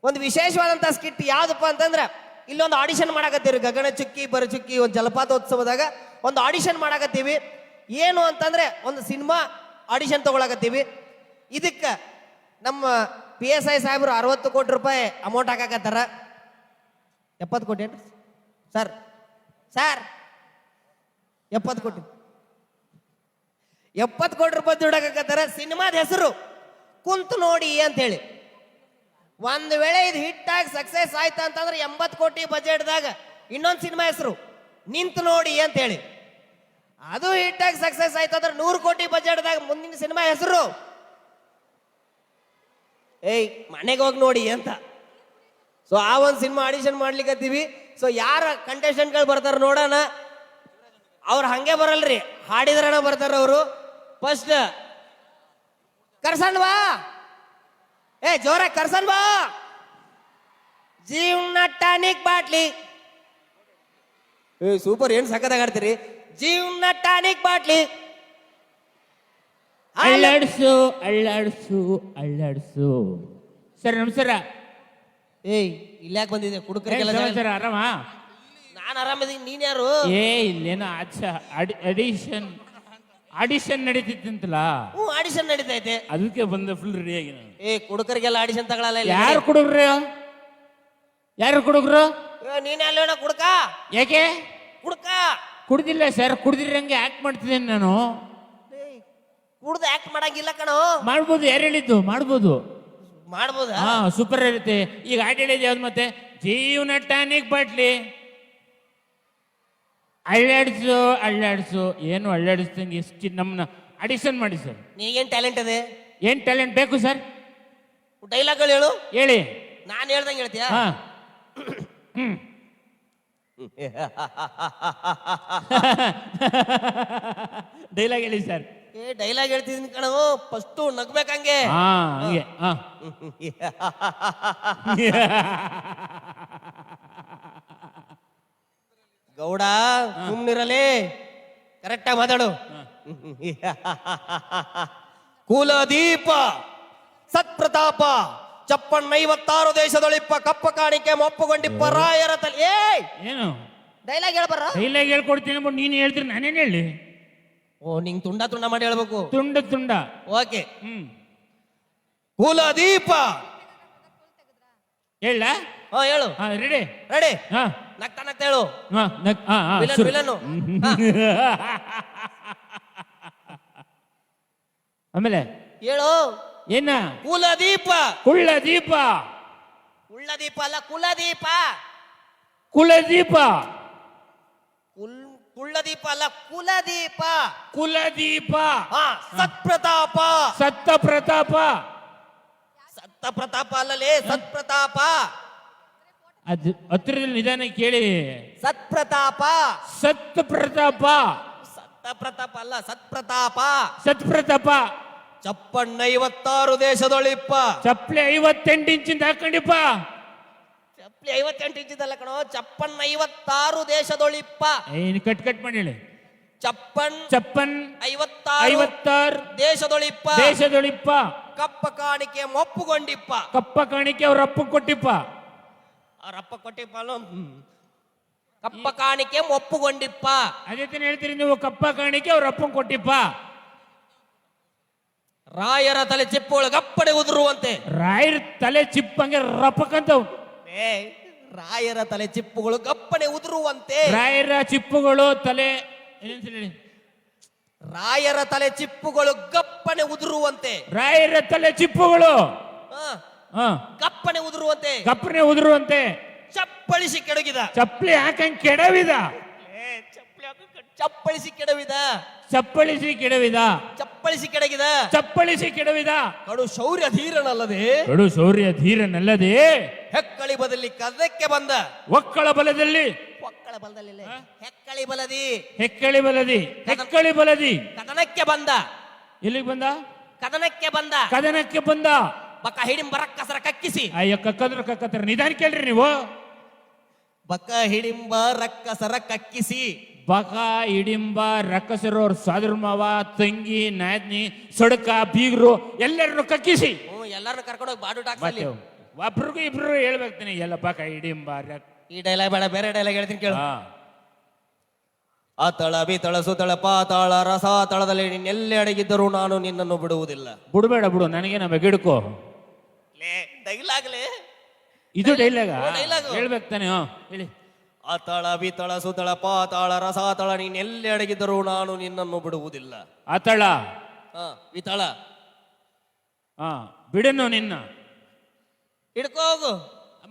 ಒಂದು ವಿಶೇಷವಾದಂತಹ ಸ್ಕಿಟ್ ಯಾವ್ದಪ್ಪ ಅಂತಂದ್ರೆ, ಇಲ್ಲೊಂದು ಆಡಿಷನ್ ಮಾಡಾಕತ್ತೀವಿ. ಗಗನ ಚುಕ್ಕಿ ಬರಚುಕ್ಕಿ ಒಂದು ಜಲಪಾತೋತ್ಸವದಾಗ ಒಂದು ಆಡಿಷನ್ ಮಾಡಾಕತ್ತೀವಿ. ಏನು ಅಂತಂದ್ರೆ ಒಂದು ಸಿನಿಮಾ ಆಡಿಷನ್ ತಗೊಳಕತ್ತೀವಿ. ಇದಕ್ಕೆ ನಮ್ಮ PSI ಸಾಹೇಬರು 60 ಕೋಟಿ ರೂಪಾಯಿ ಅಮೌಂಟ್ ಹಾಕಾಕತ್ತಾರ. 70 ಕೋಟಿ ಸರ್ 70 ಕೋಟಿ 70 ಕೋಟಿ ರೂಪಾಯಿ ದುಡ್ಡಾಕತ್ತಾರ. ಸಿನಿಮಾದ ಹೆಸರು ಕುಂತು ನೋಡಿ ಅಂತ ಹೇಳಿ. ಒಂದು ವೇಳೆ ಇದು ಹಿಟ್ ಆಗಿ ಸಕ್ಸಸ್ ಆಯ್ತು ಅಂತಂದ್ರೆ 80 ಕೋಟಿ ಬಜೆಟ್ದಾಗ ಇನ್ನೊಂದು ಸಿನಿಮಾ ಹೆಸರು ನಿಂತು ನೋಡಿ ಅಂತ ಹೇಳಿ. ಅದು ಹಿಟ್ ಆಗಿ ಸಕ್ಸಸ್ ಆಯ್ತು ಅಂದ್ರೆ 100 ಕೋಟಿ ಬಜೆಟ್ದಾಗ ಮುಂದಿನ ಸಿನಿಮಾ ಹೆಸರು ಏಯ್ ಮನೆಗೆ ಹೋಗಿ ನೋಡಿ ಅಂತ. ಸೊ ಆ ಒಂದು ಸಿನಿಮಾ ಆಡಿಷನ್ ಮಾಡ್ಲಿಕ್ಕತ್ತೀವಿ. ಸೊ ಯಾರ ಕಂಟೆಸ್ಟೆಂಟ್ಗಳು ಬರ್ತಾರ ನೋಡೋಣ. ಅವ್ರು ಹಂಗೆ ಬರಲ್ರಿ, ಹಾಡಿದ್ರನ ಬರ್ತಾರ ಅವರು. ಫಸ್ಟ್ ಕರ್ಸನ್ ಬಾ, ಜೋರ ಕರ್ಸನ್ ಬಾ. ಜೀವನ ಟಾನಿಕ್ ಬಾಟ್ಲಿ. ಸೂಪರ್, ಏನ್ ಸಖತ್ತಾಗಿ ಆಡ್ತೀರಿ. ಜೀವನ ಟಾನಿಕ್ ಬಾಟ್ಲಿ. ಅಳ್ಳಾಡ್ಸು ಅಳ್ಳಾಡ್ಸು ಅಳ್ಳಾಡ್ಸು. ಸರ್ ನಮಸ್ಕಾರ. ಏಯ್ ಇಲ್ಯಾಕೆ ಬಂದಿದೆ ಕುಡುಕರಿಗೆಲ್ಲ? ಸರ್ ಆರಾಮ? ನಾನು ಆರಾಮಿದ್ದೀನಿ, ನೀನ್ ಯಾರು? ಇಲ್ಲೇನೋ ಆಡಿಷನ್ ನಡೀತಿತ್ತಂತಲ್ಲ. ಆಡಿಷನ್ ನಡೀತೈತೆ, ಅದಕ್ಕೆ ಬಂದ ಫುಲ್ ರೆಡಿ ಆಗಿ ನಾನು. ಕುಡುಕರಿಗೆಲ್ಲ ಆಡಿಷನ್ ತಗೊಳಲ್ಲ. ಯಾರು ಕುಡುಗ್ರು? ಯಾರು ಕುಡುಗ್ರು? ನೀನ್ ಅಲ್ಲೇನ ಕುಡ್ಕ? ಯಾಕೆ ಕುಡ್ಕ? ಕುಡ್ದಿಲ್ಲ ಸರ್, ಕುಡ್ದಿರಂಗೆ ಆಕ್ಟ್ ಮಾಡ್ತಿದ್ದೇನೆ ನಾನು. ಕುಡ್ದು ಆಕ್ಟ್ ಮಾಡಂಗಿಲ್ಲ ಕಣೋ. ಮಾಡ್ಬೋದು, ಯಾರು ಹೇಳಿದ್ದು? ಮಾಡ್ಬೋದು. ಮಾಡ್ಬೋದಾ? ಹಾ ಸೂಪರ್ ಇರುತ್ತೆ. ಈಗ ಹಾಡು ಹೇಳಿದ್ ಯಾವ್ದು ಮತ್ತೆ? ಜೀವನ ಟಾನಿಕ್ ಬಾಟ್ಲಿ. ಅಳ್ಳಾಡ್ಸು ಅಳ್ಳಾಡ್ಸು. ಏನು ಅಳ್ಳಾಡಿಸ್ದಂಗೆ ಎಷ್ಟು ನಮ್ಮನ್ನ ಆಡಿಷನ್ ಮಾಡಿ ಸರ್. ನೀಗೇನ್ ಟ್ಯಾಲೆಂಟ್ ಇದೆ? ಏನ್ ಟ್ಯಾಲೆಂಟ್ ಬೇಕು ಸರ್? ಡೈಲಾಗ್ಗಳು ಹೇಳು. ಹೇಳಿ. ನಾನು ಹೇಳ್ದಂಗೆ ಹೇಳ್ತೀಯಾ? ಹಾ ಡೈಲಾಗ್ ಹೇಳಿ ಸರ್. ಡೈಲಾಗ್ ಹೇಳ್ತಿದ್ದೀನಿ ಕಣೋ, ಫಸ್ಟ್ ನಗ್ಬೇಕಂಗೆ. ಹಾ ಹಂಗೆ. ಹಾ ಗೌಡ ಸುಮ್ನಿರಲಿ, ಕರೆಕ್ಟಾಗಿ ಮಾತಾಡು. ಕುಲದೀಪ ಸತ್ಪ್ರತಾಪ ಚಪ್ಪಣ್ಣ 56 ದೇಶದೊಳಿಪ್ಪ ಕಪ್ಪ ಕಾಣಿಕೆ ಮೊಪ್ಪುಗೊಂಡಿಪ್ಪ ರಾಯರ ತಲೆ. ಏನು ಡೈಲಾಗ್ ಹೇಳ್ಬಾರ? ಡೈಲಾಗ್ ಹೇಳ್ಕೊಡ್ತೀನಿ ಅಂದ್ಬಿಟ್ಟು ನೀನು ಹೇಳ್ತೀರಿ, ನಾನೇನು ಹೇಳಿ? ಓ ನಿಂಗ್ ತುಂಡ ತುಂಡ ಮಾಡಿ ಹೇಳ್ಬೇಕು. ತುಂಡ. ಓಕೆ. ಕುಲದೀಪ ಹೇಳ. ಹೇಳು. Ready ready. ಹಾ ನಗ್ತಾ ನಗ್ತಾ ಹೇಳು. ವಿಲನು. ಆಮೇಲೆ ಹೇಳು. ಏನ? ಕುಲದೀಪ. ಕುಳ್ಳದೀಪ. ಕುಳ್ಳದೀಪ ಅಲ್ಲ, ಕುಲದೀಪ. ಕುಲದೀಪ. ಕುಳ್ಳದೀಪ ಅಲ್ಲ, ಕುಲದೀಪ. ಕುಲದೀಪ. ಸತ್ಪ್ರತಾಪ. ಸತ್ತ ಪ್ರತಾಪ. ಸತ್ತ ಪ್ರತಾಪ ಅಲ್ಲಲೇ, ಸತ್ಪ್ರತಾಪ. ಅದು ಹತ್ರದಲ್ಲಿ ನಿಧಾನ ಕೇಳಿ. ಸತ್ಪ್ರತಾಪ. ಸತ್ತ ಪ್ರತಾಪ. ಸತ್ತ ಪ್ರತಾಪ ಅಲ್ಲ, ಸತ್ಪ್ರತಾಪ. ಸತ್ಪ್ರತಾಪ. ಚಪ್ಪಣ್ಣ 56 ದೇಶದೊಳಿಪ್ಪ. ಚಪ್ಲಿ 58 ಇಂಚಿಂದ ಹಾಕೊಂಡಿಪ್ಪ. ಚಪ್ಪಲಿ 58 ಇಂಚಿದಲ್ಲ ಕಣೋ, ಚಪ್ಪಣ್ಣ 56 ದೇಶದೊಳಿಪ್ಪ. ಏನು ಕಟ್ ಮಾಡಿ ಹೇಳಿ. ಚಪ್ಪನ್ 56 ದೇಶದೊಳಿಪ್ಪ. ಕಪ್ಪ ಕಾಣಿಕೆ ಮೊಪ್ಪುಗೊಂಡಿಪ್ಪ. ಕಪ್ಪ ಕಾಣಿಕೆ ಅವ್ರ ಅಪ್ಪ ಕೊಟ್ಟಿಪ್ಪ. ಅವರಪ್ಪ ಕೊಟ್ಟಿಪ್ಪ ಅಲ್ಲೋ. ಕಪ್ಪ ಕಾಣಿಕೆ ಮೊಪ್ಪುಗೊಂಡಿಪ್ಪ. ಅದೇ ತಾನೇ ಹೇಳ್ತೀರಿ ನೀವು, ಕಪ್ಪ ಕಾಣಿಕೆ ಅವ್ರ ಅಪ್ಪ ಕೊಟ್ಟಿಪ್ಪ. ರಾಯರ ತಲೆ ಚಿಪ್ಪುಗಳು ಗಪ್ಪಡೆ ಉದುರುವಂತೆ. ರಾಯರ ತಲೆ ಚಿಪ್ಪಂಗೆ ರಪಕಂತ. ರಾಯರ ತಲೆ ಚಿಪ್ಪುಗಳು ಗಪ್ಪನೆ ಉದುರುವಂತೆ. ರಾಯರ ಚಿಪ್ಪುಗಳು ತಲೆ. ರಾಯರ ತಲೆ ಚಿಪ್ಪುಗಳು ಗಪ್ಪನೆ ಉದುರುವಂತೆ. ರಾಯರ ತಲೆ ಚಿಪ್ಪುಗಳು ಗಪ್ಪನೆ ಉದುರುವಂತೆ. ಗಪ್ಪನೆ ಉದುರುವಂತೆ. ಚಪ್ಪಳಿಸಿ ಕೆಡಗಿದ. ಚಪ್ಪಲಿ ಹಾಕಂಗ್ ಕೆಡವಿದ. ಚಪ್ಪಳಿಸಿ ಕೆಡವಿದ. ಚಪ್ಪಳಿಸಿ ಕೆಡವಿದ. ಚಪ್ಪಳಿಸಿ ಕೆಡಗಿದ. ಚಪ್ಪಳಿಸಿ ಕೆಡವಿದ. ಕಡು ಶೌರ್ಯ ಧೀರನಲ್ಲದೆ. ಕಡು ಶೌರ್ಯ ಧೀರನಲ್ಲದೆ. ಹೆಕ್ಕಳಿ ಬದಲಿ ಕದಕ್ಕೆ ಬಂದ. ಒಕ್ಕಳ ಬಲದಲ್ಲಿ. ಒಕ್ಕಳ ಬಲದಲ್ಲಿ ಹೆಕ್ಕಳಿ ಬಲದಿ. ಹೆಕ್ಕಳಿ ಬಲದಿ. ಹೆಕ್ಕಳಿ ಬಲದಿ. ಕದನಕ್ಕೆ ಬಂದ. ಎಲ್ಲಿಗೆ ಬಂದ? ಕದನಕ್ಕೆ ಬಂದ. ಕದನಕ್ಕೆ ಬಂದ. ಬಕ್ಕ ಹಿಡಿಂಬರ ಕಸರ ಕಕ್ಕಿಸಿ. ಅಯ್ಯ ಕಕ್ಕತ್ರ ನಿಧಾನ ಕೇಳ್ರಿ ನೀವು. ಬಕ್ಕ ಹಿಡಿಂಬ ರಕ್ಕಸರ ಕಕ್ಕಿಸಿ. ಬಕ ಇಡಿಂಬ ರಕ್ಕಸರೋರ್ ಸಾದ್ರ ಮಾವ ತಂಗಿ ನಾದ್ನಿ ಸೊಡಕ ಬೀಗರು ಎಲ್ಲರನ್ನು ಕಕ್ಕಿಸಿ ಎಲ್ಲಾರನ್ನ ಕರ್ಕೊಂಡು ಹೋಗಿ ಬಾಡೂಟ ಮತ್ತೆ ಒಬ್ರಿಗೂ ಇಬ್ರು ಹೇಳ್ಬೇಕ್ತೀನಿ ಎಲ್ಲ ಬಕ ಇಡಿಂಬ ಈ ಡೈಲಾಗ್ ಬೇಡ, ಬೇರೆ ಡೈಲಾಗ್ ಹೇಳ್ತೀನಿ ಕೇಳು. ಅತಳ ಬಿತಳ ಸುತಳ ಪಾತಾಳ ರಸ ತಳದಲ್ಲಿ ನಿನ್ನೆಲ್ಲಿ ಅಡಗಿದ್ದರೂ ನಾನು ನಿನ್ನನ್ನು ಬಿಡುವುದಿಲ್ಲ. ಬಿಡ್ಬೇಡ ಬಿಡು, ನನಗೆ ನಮ್ಮ ಗಿಡ್ಕೋ ಡೈಲಾಗ್ಲೇ ಇದು ಡೈಲಾಗ dialogue. ಹೇಳ್ಬೇಕು ತಾನೆ. ಹೇಳಿ. ಅತಳ ಬಿತಳ ಸುತಳ ಪಾತಾಳ ರಸ ತಳ ನೀನೆಲ್ಲಿ ಅಡಗಿದ್ದರೂ ನಾನು ನಿನ್ನನ್ನು ಬಿಡುವುದಿಲ್ಲ. ಆತಳ ವಿತಳ ಬಿಡನು ನಿನ್ನ ಹಿಡ್ಕೋ ಹೋಗು.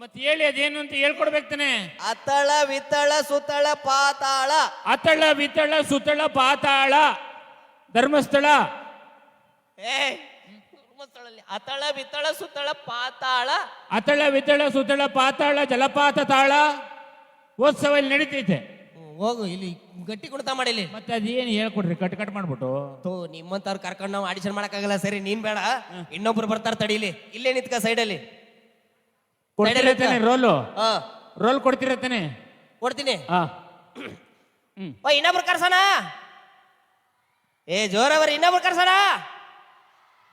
ಮತ್ತೆ ಹೇಳಿ ಅದೇನು ಅಂತ ಹೇಳ್ಕೊಡ್ಬೇಕು ತಾನೆ. ಅತಳ ವಿತಳ ಸುತಳ ಪಾತಾಳ. ಅತಳ ವಿತಳ ಸುತಳ ಪಾತಾಳ ಧರ್ಮಸ್ಥಳ. ಧರ್ಮಸ್ಥಳಲ್ಲಿ ಅತಳ ವಿತಳ ಸುತಳ ಪಾತಾಳ. ಅತಳ ವಿತಳ ಸುತಳ ಪಾತಾಳ ಜಲಪಾತ ತಾಳ ಉತ್ಸವ ಇಲ್ಲಿ ನಡೀತೈತೆ. ಹೋಗು, ಇಲ್ಲಿ ಗಟ್ಟಿ ಕುಣಿತ ಮಾಡಿಲಿ. ಮತ್ತೆ ಅದೇನು ಹೇಳ್ಕೊಡ್ರಿ, ಕಟ್ ಕಟ್ ಮಾಡ್ಬಿಟ್ಟು. ನಿಮ್ಮಂತವ್ರು ಕರ್ಕೊಂಡು ನಾವು ಆಡಿಷನ್ ಮಾಡಕ್ಕಾಗಲ್ಲ. ಸರಿ ನೀನ್ ಬೇಡ, ಇನ್ನೊಬ್ರು ಬರ್ತಾರ ತಡೀಲಿ. ಇಲ್ಲೇ ನಿಂತ್ಕ ಸೈಡಲ್ಲಿ. ಕೊಡ್ತಿರತ್ತಾನೆ ರೋಲು, ಹಾ ರೋಲ್ ಕೊಡ್ತಿರತ್ತಾನೆ. ಕೊಡ್ತೀನಿ. ಹಾ ಇನ್ನೊಬ್ರು ಕರ್ಸಣ. ಜೋರವ್ರಿ, ಇನ್ನೊಬ್ರು ಕರ್ಸಣ.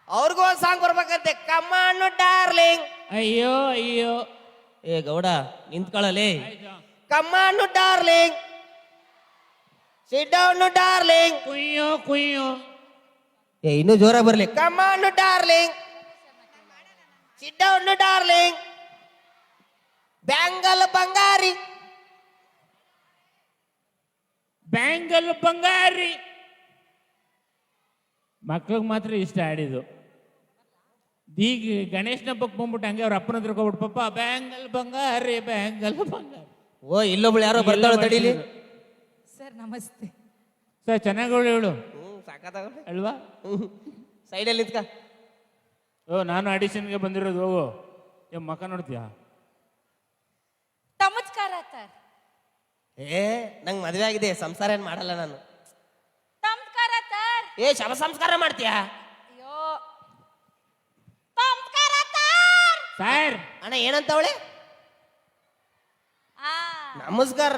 ಅವ್ರಿಗೂ ಒಂದ್ ಸಾಂಗ್ ಬರ್ಬೇಕಂತೆ. ಕಮಾನು ಡಾರ್ಲಿಂಗ್. ಅಯ್ಯೋ ಅಯ್ಯೋ. ಗೌಡ ನಿಂತ್ಕೊಳ್ಳಲಿ. ಆಯ್ತು. ಕಮಾನು ಡಾರ್ಲಿಂಗ್, ಸಿಟ್ ಡೌನ್ ಡಾರ್ಲಿಂಗ್. ಕುಯ್ಯೋ ಕುಯ್ಯೋ. ಇನ್ನೂ ಜೋರ ಬರ್ಲಿ. ಕಮಾನು darling, sit down darling. Bangle ಬಂಗಾರಿ. ಬ್ಯಾಂಗಲ್ ಬಂಗಾರಿ. ಮಕ್ಳಿಗೆ ಮಾತ್ರ ಇಷ್ಟ ಆಡಿದ್ದು. ಈಗ ಗಣೇಶನ ಹಬ್ಬಕ್ಕೆ ಬಂದ್ಬಿಟ್ಟು ಹಂಗೆ ಅವ್ರ ಅಪ್ಪನ ಹತ್ರ ಹೋಗ್ಬಿಟ್ಟು ಪಪ್ಪ ಬ್ಯಾಂಗಲ್ ಬಂಗಾರಿ ಬ್ಯಾಂಗಲ್ ಬಂಗಾರಿ. ಇಲ್ಲೊಬ್ಳು ಯಾರೋ ಬರ್ತಾಳ ತಡೀಲಿ. ಸರ್ ನಮಸ್ತೆ. ಸರ್ ಚೆನ್ನಾಗಿ ಹೇಳು ಅಲ್ವಾ. ಸೈಡಲ್ಲಿ ನಿಂತ್ಕ. ನಾನು ಆಡಿಷನ್ಗೆ ಬಂದಿರೋದು. ಹೋಗು, ಮಕ್ಕ ನೋಡ್ತೀಯಾ. ನಮಸ್ಕಾರ ಸರ್. ನಂಗೆ ಮದುವೆ ಆಗಿದೆ, ಸಂಸಾರ ಏನ್ ಮಾಡಲ್ಲ ನಾನು. ನಮಸ್ಕಾರ ಸರ್. ಶವ ಸಂಸ್ಕಾರ ಮಾಡ್ತೀಯಾ? ಅಯ್ಯೋ ನಮಸ್ಕಾರ ಸರ್. ಸರ್ ಅಣ್ಣ ಏನಂತವಳೆ? ನಮಸ್ಕಾರ.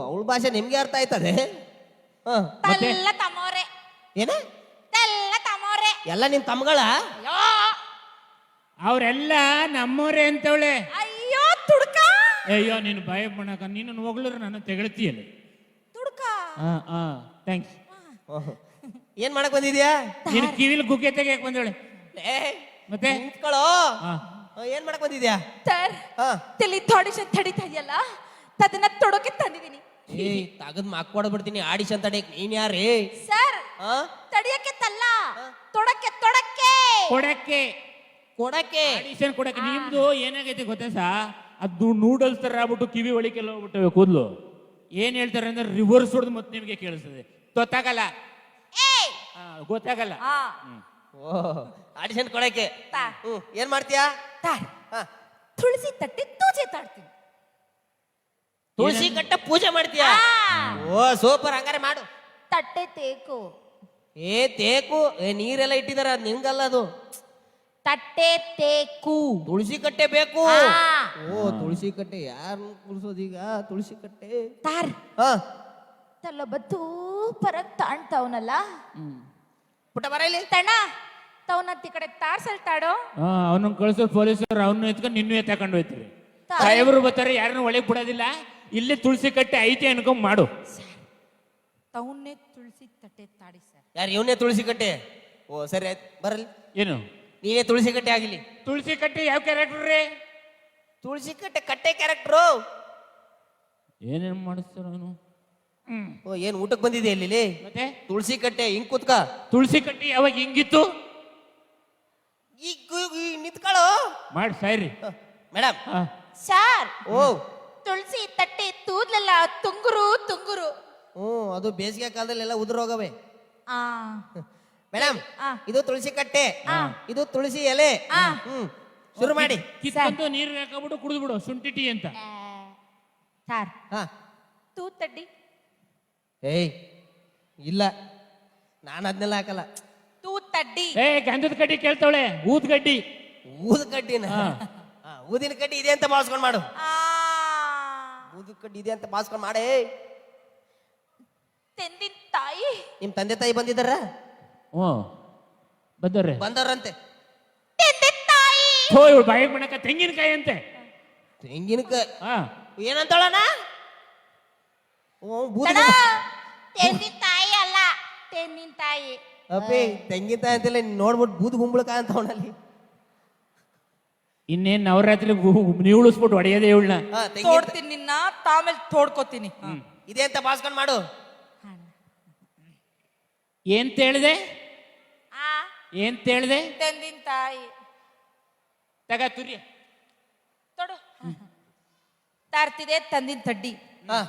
ಅವಳ ಭಾಷೆ ನಿಮ್ಗೆ ಅರ್ಥ ಆಯ್ತದೆ? ತಲ್ಲ ತಮೋರೆ. ಏನ? ತಲ್ಲ ತಮೋರೆ. ಎಲ್ಲ ನಿಮ್ ತಮ್ಮಗಳ? ಅಯ್ಯೋ ಅವರೆಲ್ಲ ನಮ್ಮವರೇ ಅಂತವಳೆ. ಅಯ್ಯೋ ತುಡ್ಕ. ಅಯ್ಯೋ ನೀನು ಭಯ ಮಾಡಕ, ನೀನು ಹೋಗ್ಲಿದ್ರೆ ನಾನು ತೆಗಳ್ತೀಯಲ್ಲ. ತುಡ್ಕ. ಥ್ಯಾಂಕ್ಸ್. ಏನ್ ಮಾಡಕ್ ಬಂದಿದ್ಯಾ? ನೀನು ಕಿವಿಲ್ ಗುಗ್ಗೆ ತೆಗಿಯಕ್ ಬಂದವಳೆ. ಮತ್ತೆ ನಿಂತ್ಕೊಳ್ಳೋ. ಏನ್ ಮಾಡಕ್ ಬಂದಿದ್ಯಾ? ಸರ್ ತಲೆ ಆಡಿಷನ್ ತಡಿತಾ ಇದೆಯಲ್ಲ, ಅದನ್ನ ತೊಡಕೆ ತಂದಿದ್ದೀನಿ. ತಗದ್ ಮಾಕ್ಕೊಡ್ಬಿಡ್ತೀನಿ ಆಡಿಷನ್ ತಡಿಯಕ್. ನೀನ್ ಯಾರೇ? ಸರ್ ತಡಿಯಕ್ಕೆ ತಲ್ಲ, ತೊಡಕ್ಕೆ ತೊಡಕ್ಕೆ ಕೊಡಕ್ಕೆ ಕೊಡಕ್ಕೆ ಆಡಿಷನ್ ಕೊಡಕ್ಕೆ. ನಿಮ್ದು ಏನಾಗೈತೆ ಗೊತ್ತಾ ಸಾ, ಅದು ನೂಡಲ್ಸ್ ತರ ಆಗ್ಬಿಟ್ಟು ಕಿವಿ ಒಳಿಕೆಲ್ಲ ಹೋಗ್ಬಿಟ್ಟವೆ ಕೂದಲು. ಏನ್ ಹೇಳ್ತಾರೆ ಅಂದ್ರೆ ರಿವರ್ಸ್ ಹೊಡೆದು ಮತ್ತೆ ನಿಮ್ಗೆ ಕೇಳಿಸ್ತದೆ. ಗೊತ್ತಾಗಲ್ಲ, ಗೊತ್ತಾಗಲ್ಲ. ಆಡಿಷನ್ ಕೊಡಕ್ಕೆ ಏನ್ ಮಾಡ್ತೀಯಾ? ತುಳಸಿ ತಟ್ಟೆ ತೂಜೆ ತಾಡ್ತೀನಿ. ತುಳಸಿ ಕಟ್ಟ ಪೂಜೆ ಮಾಡ್ತೀಯಾ? ಸೂಪರ್, ಹಂಗಾರೆ ಮಾಡು. ತಟ್ಟೆ ತೇಕು. ತೇಕು ನೀರೆಲ್ಲ ಇಟ್ಟಿದಾರ, ಅದ್ ನಿಮ್ಗಲ್ಲ ಅದು. ತಟ್ಟೆ ತೇಕು. ತುಳಸಿ ಕಟ್ಟೆ ಬೇಕು. ತುಳಸಿ ಕಟ್ಟೆ ಯಾರು ಕುಳ್ಸೋದೀಗ? ತುಳಸಿ ಕಟ್ಟೆ ತಾರ್ ತಲ್ಲೊಬ್ಬತ್ತು ಪರಕ್ ತಾಣ್ತಾವನಲ್ಲ ಪುಟ್ಟ ಬರ ಇಲ್ಲಿ. ತಣ ತವನತ್ತಿ ಕಡೆ ತಾಡ್ಸಲ್ತಾಡೋ. ಅವನನ್ನ ಕಳ್ಸೋ ಪೊಲೀಸರು ಅವನ್ನ ಎತ್ಕೊಂಡು ನಿನ್ನೂ ಎತ್ತಕೊಂಡು ಹೋಯ್ತಾರೆ. ಸಾಹೇಬರು ಬರ್ತಾರೆ, ಯಾರನ್ನು ಒಳಗೆ ಬಿಡೋದಿಲ್ಲ. ಇಲ್ಲೇ ತುಳಸಿ ಕಟ್ಟೆ ಐತೆ ಅನ್ಕೊಂಡ್ ಮಾಡು. ತವನ್ನೇ ತುಳಸಿ ತಟ್ಟೆ ತಾಡಿ ಸರ್. ಯಾರು ಇವನೇ ತುಳಸಿ ಕಟ್ಟೆ? ಸರಿ ಆಯ್ತು, ಬರಲಿ. ಏನು ನೀನೇ ತುಳಸಿ ಕಟ್ಟೆ ಆಗಿಲಿ. ತುಳಸಿ ಕಟ್ಟೆ ಯಾವ ಕ್ಯಾರೆಕ್ಟರ್ ರೀ? ತುಳಸಿ ಕಟ್ಟೆ ಕಟ್ಟೆ ಕ್ಯಾರೆಕ್ಟ್ರು. ಏನೇನು ಮಾಡಿಸ್ತಾರ ಅವನು? ಏನ್ ಊಟಕ್ಕೆ ಬಂದಿದೆ ಇಲ್ಲಿ? ಮತ್ತೆ ತುಳಸಿ ಕಟ್ಟೆ ಹಿಂಗ್ ಕೂತ್ಕ. ತುಳಸಿ ಕಟ್ಟೆ ಯಾವಾಗ ಹಿಂಗಿತ್ತು? ಈಗ ನಿಂತ್ಕೊಳ್ಳೋ. ಮಾಡಿ ಸಾಯ್ರಿ ಮೇಡಮ್. ಸರ್ ಓ ತುಳಸಿ ತಟ್ಟೆ ತೂದ್ಲಲ್ಲ ತುಂಗುರು ತುಂಗುರು. ಅದು ಬೇಸಿಗೆ ಕಾಲದಲ್ಲೆಲ್ಲ ಉದುರೋಗವೆ. ಆ ಮೇಡಮ್, ಇದು ತುಳಸಿ ಕಟ್ಟೆ, ಇದು ತುಳಸಿ ಎಲೆ. ಶುರು ಮಾಡಿ. ಕಿತ್ಕೊಂಡು ನೀರು ಹಾಕಬಿಟ್ಟು ಕುಡಿದು ಬಿಡು, ಶುಂಠಿ ಟೀ ಅಂತ. ಸರ್ ತೂತಡ್ಡಿ. ಇಲ್ಲ, ನಾನು ಅದನ್ನೆಲ್ಲ ಹಾಕಲ್ಲ. ತೂತಡ್ಡಿ. ಗಂಧದ ಕಡ್ಡಿ ಕೇಳ್ತಾವಳೆ. ಊದ್ ಗಡ್ಡಿ. ಊದ ಕಡ್ಡಿನ? ಊದಿನ ಕಡ್ಡಿ ಇದೆ ಅಂತ ಭಾವಿಸ್ಕೊಂಡ್ ಮಾಡು. ಊದ ಕಡ್ಡಿ ಇದೆ ಅಂತ ಭಾವಿಸ್ಕೊಂಡ್ ಮಾಡೇ. ತಂದಿನ ತಾಯಿ ನಿಮ್ ತಂದೆ ತಾಯಿ ಬಂದಿದ್ದಾರ? ಹ್ಞೂ ಬಂದವ್ರೆ. ಬಂದವ್ರಂತೆ. ತಂದಿನ ತಾಯಿ ಥೋ ಇವಳು ಬಾಯಿಗೆ ಮಾಡಕ ತೆಂಗಿನಕಾಯಿ ಅಂತೆ. ತೆಂಗಿನಕಾಯಿ ಹಾ ಏನಂತಾಳಣ್ಣ? ತಡ, ತಂದಿನ ತಾಯಿ ಅಲ್ಲ ತೆನ್ನಿನ ತಾಯಿ. ಅಪ್ಪಿ ತೆಂಗಿನಕಾಯಿ ಅಂತೆಲ್ಲ ನೋಡ್ಬಿಟ್ಟು ಬೂದ್ ಗುಂಬಳಕಾಯಿ ಅಂತ ಅವನಲ್ಲಿ. ಇನ್ನೇನ್ ನವರಾತ್ರಿ ನೀವುಳಿಸ್ಬಿಟ್ಟು ಹೊಡೆಯೋದೇ ಇವಳನ್ನ. ತೋಡ್ತೀನಿ ನಿನ್ನ, ತಾಮೇಲೆ ತೋಡ್ಕೋತೀನಿ. ಇದೇ ಅಂತ ಬಾಸ್ಕೊಂಡ್ ಮಾಡು. ಏನ್ ಹೇಳ್ದೆ? ಏನ್ ಹೇಳ್ದೆ? ತಂದಿನ ತಾಯಿ ತಗ ತುರ್ಯ ತೊಡು. ತಾರ್ತಿದೆ ತಂದಿನ ತಡ್ಡಿ. ಹಾ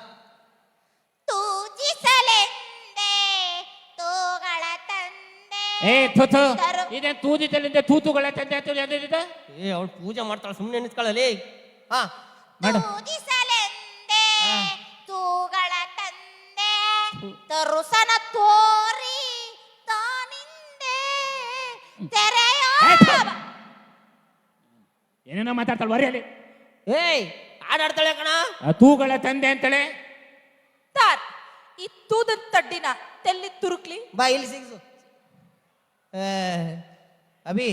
ತೂಜಿಸಲೆಂದೆ ತೂಗಳ ತಂದೆ. ಏ ಥೋ ಇದೇನ್ ತೂದಿತಲ್ಲಿಂದ ತೂತುಗಳ ತಂದೆ ಏ ಅವಳು ಪೂಜೆ ಮಾಡ್ತಾಳೆ, ಸುಮ್ಮನೆ ನಿಂತ್ಕೊಳ್ಳಲಿ. ಹಾ ಮಾಡು. ತೂಜಿಸಲೆಂದೆ ತೂಗಳ ತಂದೆ ತರುಸನ ತೋರಿ ತಾನಿಂದೆ ತೆರೆಯೋ. ಏನೇನೋ ಮಾತಾಡ್ತಾಳೆ ಬರೀ ಅಲ್ಲಿ. ಏಯ್ ಆಡಾಡ್ತಾಳೆ ಕಣ. ಆ ತೂಗಳ ತಂದೆ ಅಂತಾಳೆ. ತಾರ್ ಈ ತೂದನ್ ತಡ್ಡಿನ ತೆಲ್ಲಿ ತುರುಕ್ಲಿ. ಬಾ ಇಲ್ಲಿ ಸಿಗ್ಸು. ಅಭಿ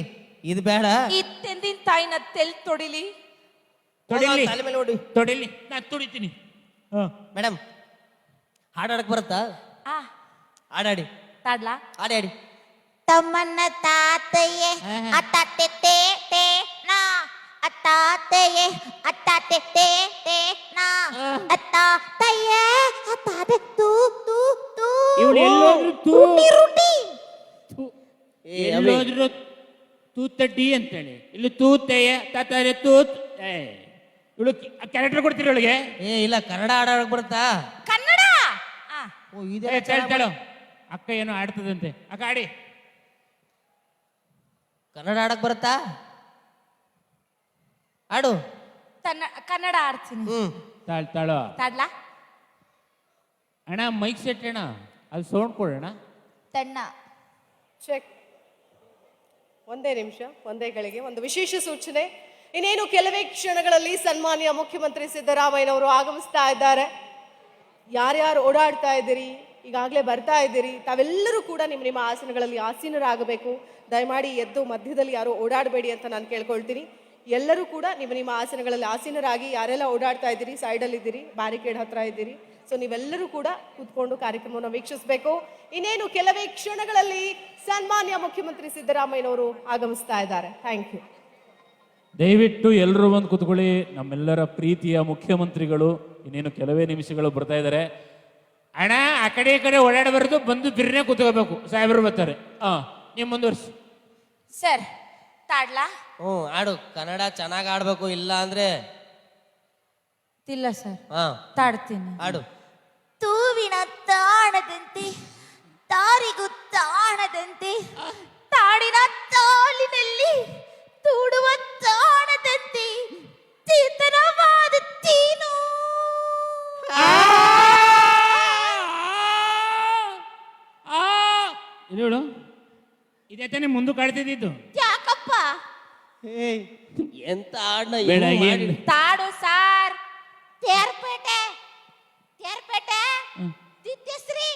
ಇದು ಬೇಡ. ಈ ತಂದಿನ ತಾಯಿನ ತೆಲ್ ತೊಡಿಲಿ. ತೊಡಿಲಿ ತಲೆ ಮೇಲೆ ಹೊಡಿ. ತೊಡಿಲಿ, ನಾ ತುಡಿತೀನಿ. ಮೇಡಮ್ ಹಾಡಾಡಕ್ ಬರುತ್ತಾ? ಆ ಆಡಾಡಿ ತಾಡ್ಲಾ. ಆಡಿ. ತಮ್ಮನ್ನ ತಾತಯ್ಯೆ ಅತ್ತಾತೆ ತೇ ತೇ ನಾ ಅತ್ತಾತೆಯೇ ಅತ್ತಾತೆ ತೇ ತೇ ನಾ ಅತ್ತಾತಯ್ಯೆ ಅತ್ತಾತೆ ತೂ ತೂ ತೂ. ಇವಳು ಎಲ್ಲೋದ್ರು ತೂ ರೂಟಿ ಎಲ್ಲೋದ್ರು ತೂತಡ್ಡಿ ಅಂತೇಳಿ, ಇಲ್ಲಿ ತೂತೆಯ ತಾತಾರೆ ತೂತ್. ಇವಳು ಕ್ಯಾರೆಕ್ಟರ್ ಕೊಡ್ತೀರಿ ಇವಳಿಗೆ. ಏ ಇಲ್ಲ, ಕನ್ನಡ ಆಡಾಡಕ್ ಬರುತ್ತಾ? ಕನ್ನಡ. ಆ ಓ ಇದೆ. ಹೇಳ್ತಾಳು ಅಕ್ಕ ಏನೋ ಆಡ್ತದಂತೆ. ಅಕ್ಕ ಆಡಿ. ಕನ್ನಡ ಆಡಕ್ ಬರುತ್ತಾ? ಆಡು. ಕನ್ನಡ ಆಡ್ತೀನಿ. ತಾಳು ತಾಡ್ಲಾ. ಅಣ್ಣ ಮೈಕ್ ಸೆಟ್ ಅಣ್ಣ, ಅದು ಸೌಂಡ್ ಕೊಡೋಣ. ತಣ್ಣ ಚೆಕ್. ಒಂದೇ ನಿಮಿಷ, ಒಂದೇ ಗಳಿಗೆ ಒಂದು ವಿಶೇಷ ಸೂಚನೆ. ಇನ್ನೇನು ಕೆಲವೇ ಕ್ಷಣಗಳಲ್ಲಿ ಸನ್ಮಾನ್ಯ ಮುಖ್ಯಮಂತ್ರಿ ಸಿದ್ದರಾಮಯ್ಯನವರು ಆಗಮಿಸ್ತಾ ಇದ್ದಾರೆ. ಯಾರ್ಯಾರು ಓಡಾಡ್ತಾ ಇದ್ದೀರಿ, ಈಗಾಗಲೇ ಬರ್ತಾ ಇದ್ದೀರಿ, ತಾವೆಲ್ಲರೂ ಕೂಡ ನಿಮ್ಮ ಆಸನಗಳಲ್ಲಿ ಆಸೀನರಾಗಬೇಕು. ದಯಮಾಡಿ ಎದ್ದು ಮಧ್ಯದಲ್ಲಿ ಯಾರು ಓಡಾಡಬೇಡಿ ಅಂತ ನಾನು ಕೇಳ್ಕೊಳ್ತೀನಿ. ಎಲ್ಲರೂ ಕೂಡ ನಿಮ್ಮ ಆಸನಗಳಲ್ಲಿ ಆಸೀನರಾಗಿ. ಯಾರೆಲ್ಲ ಓಡಾಡ್ತಾ ಇದ್ದೀರಿ, ಸೈಡಲ್ಲಿದ್ದೀರಿ, ಬ್ಯಾರಿಕೇಡ್ ಹತ್ರ ಇದ್ದೀರಿ, ಸೊ ನೀವೆಲ್ಲರೂ ಕೂಡ ಕೂತ್ಕೊಂಡು ಕಾರ್ಯಕ್ರಮವನ್ನು ವೀಕ್ಷಿಸಬೇಕು. ಇನ್ನೇನು ಕೆಲವೇ ಕ್ಷಣಗಳಲ್ಲಿ ಸನ್ಮಾನ್ಯ ಮುಖ್ಯಮಂತ್ರಿ ಸಿದ್ದರಾಮಯ್ಯನವರು ಆಗಮಿಸ್ತಾ ಇದ್ದಾರೆ. Thank you. ದಯವಿಟ್ಟು ಎಲ್ಲರೂ ಬಂದು ಕೂತ್ಕೊಳ್ಳಿ. ನಮ್ಮೆಲ್ಲರ ಪ್ರೀತಿಯ ಮುಖ್ಯಮಂತ್ರಿಗಳು ಇನ್ನೇನು ಕೆಲವೇ ನಿಮಿಷಗಳು ಬರ್ತಾ ಇದ್ದಾರೆ. ಅಣ್ಣ ಆ ಕಡೆ ಈ ಕಡೆ ಓಡಾಡಬಾರ್ದು, ಬಂದು ಬಿರ್ನೆ ಕೂತ್ಕೋಬೇಕು. ಸಾಹೇಬರು ಬರ್ತಾರೆ. ನೀವು ಮುಂದುವರ್ಸಿ ಸರ್. ತಾಡ್ಲಾ. ಆಡು. ಕನ್ನಡ ಚೆನ್ನಾಗಿ ಆಡ್ಬೇಕು, ಇಲ್ಲ ಅಂದ್ರೆ ಇಲ್ಲ ಸರ್. ಹಾ ತಾಡ್ತೀನಿ. ಆಡು. ತೂವಿನ ತಾಣದಂತೆ ತಾರಿಗೂ ತಾಣದಂತೆ ತಾಡಿನ ತಾಲಿನಲ್ಲಿ ತೂಡುವ ತಾಣದಂತೆ ಚೇತನವಾದುತ್ತೀನು. ಇದು ಇದೇ ತಾನೇ ಮುಂದೆ ಕಾಡ್ತಿದ್ದು. ಯಾಕಪ್ಪ? ಏಯ್ ಎಂತ ಆಡ್ನ ಬೆಳಗ್ಗೆ ತಾಡು ಸಾರ್. ತೇರ್ಪೇಟೆ ತೇರ್ಪೇಟೆ ದಿದ್ಯಶ್ರೀ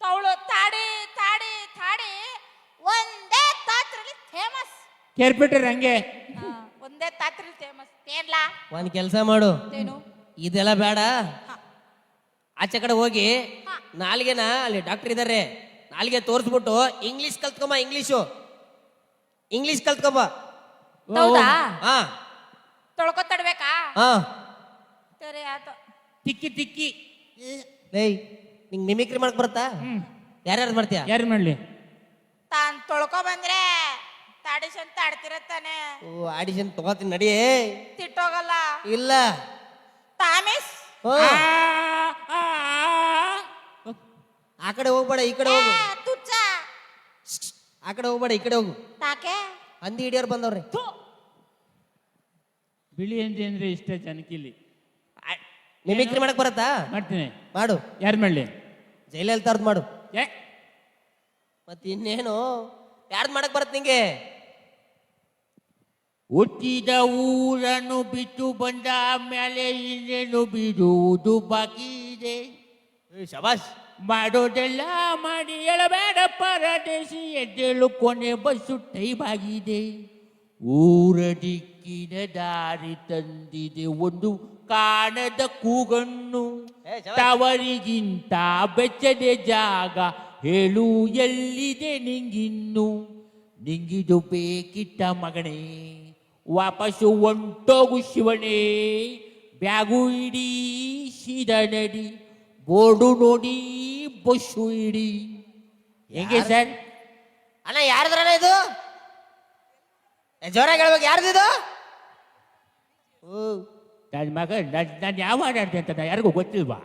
ತವಳು ತಾಡಿ ತಾಡಿ ತಾಡಿ ಒಂದೇ ತಾತ್ರಲಿ ಫೇಮಸ್. ಕೇರ್ಪೇಟರ್ ಹಂಗೆ ಒಂದೇ ತಾತ್ರಿ ಫೇಮಸ್. ಏನ್ಲಾ ಒಂದ್ ಕೆಲ್ಸ ಮಾಡು. ಏನು? ಇದೆಲ್ಲ ಬೇಡ. ಆಚೆ ಕಡೆ ಹೋಗಿ ನಾಲ್ಗೆನ ಅಲ್ಲಿ ಡಾಕ್ಟರ್ ಇದಾರೆ, ನಾಲ್ಗೆ ತೋರಿಸ್ಬಿಟ್ಟು ಇಂಗ್ಲಿಷ್ ಕಲ್ತ್ಕೊಂಬ. ಇಂಗ್ಲಿಷ್ ಕಲ್ತ್ಕೊಂಬ. ಹೌದಾ? ಹಾ ತೊಳ್ಕೊತಡ್ಬೇಕಾ? ಹಾ. ಸರಿ ಆಯ್ತು. ತಿಕ್ಕಿ ತಿಕ್ಕಿ. ಏಯ್ ನಿಂಗ್ ಮಿಮಿಕ್ರಿ ಮಾಡಕ್ ಬರುತ್ತಾ? ಯಾರ್ಯಾರು ಮಾಡ್ತೀಯ? ಯಾರು ಮಾಡ್ಲಿ? ತಾನ್ ತೊಳ್ಕೊ ಬಂದ್ರೆ ತಾಡಿಸನ್ ತಾಡ್ತಿರತ್ತಾನೆ. ಓ ಆಡಿಷನ್ ತಗೋತೀನಿ ನಡಿ. ತಿಟ್ಟೋಗಲ್ಲ. ಇಲ್ಲ ತಾಮಿಸ್. ಆ ಕಡೆ ಹೋಗ್ಬೇಡ, ಈ ಕಡೆ ಹೋಗು. ತುಚ್ಚ ಆ ಕಡೆ ಹೋಗ್ಬೇಡ, ಈ ಕಡೆ ಹೋಗು. ತಾಕೆ ಹಂದಿ ಹಿಡಿಯೋರು ಬಂದವ್ರಿ. ಬಿಳಿ ಹಂದಿ ಅಂದ್ರೆ ಇಷ್ಟ ಜನಕ್ಕಿಲ್ಲಿ. ಮಿಮಿಕ್ರಿ ಮಾಡಕ್ ಬರತ್ತಾ? ಮಾಡ್ತೀನಿ. ಮಾಡು. ಯಾರು ಮಾಡ್ಲಿ? ಜೈಲಲಿತಾರ್ದು ಮಾಡು. ಏ ಮತ್ತೆ ಇನ್ನೇನು ಯಾರ್ದು ಮಾಡಕ್ ಬರತ್ ನಿಂಗೆ? ಹುಟ್ಟಿದ ಊರನ್ನು ಬಿಟ್ಟು ಬಂದ ಮೇಲೆ ಇನ್ನೇನು ಬಿಡುವುದು ಬಾಕಿ ಇದೆ. ಶಬಾಷ್. ಮಾಡೋದೆಲ್ಲ ಮಾಡಿ ಎಳಬೇಡ ಪರದೇಶಿ ಎದ್ದೇಳು ಕೊನೆ ಬಸ್ಸು ಟೈಮ್ ಆಗಿದೆ ಊರ ದಿಕ್ಕಿನ ದಾರಿ ತಂದಿದೆ ಒಂದು ಕಾಣದ ಕೂಗನ್ನು ತವರಿಗಿಂತ ಬೆಚ್ಚದೆ ಜಾಗ ಹೇಳು ಎಲ್ಲಿದೆ ನಿಂಗಿನ್ನು ನಿಂಗಿದು ಬೇಕಿಟ್ಟ ಮಗನೇ ವಾಪಸ್ಸು ಹೊಂಟೋಗು ಶಿವನೇ ಬ್ಯಾಗು ಇಡೀ ಸೀದ ನಡಿ ಬೋರ್ಡು ನೋಡಿ ಬಸ್ಸು ಇಡಿ ಹೆಂಗೆ ಸರ್ ಅಣ್ಣ ಯಾರ್ದ್ರಣ್ಣ ಇದು ಜೋರಾಗಿ ಹೇಳ್ಬೇಕು ಯಾರ್ದಿದು ನನ್ನ ಮಗ ನಾನು ಯಾವ ಆಟಾಡ್ತೆ ಅಂತ ನಾನು ಯಾರಿಗೂ ಗೊತ್ತಿಲ್ವಾ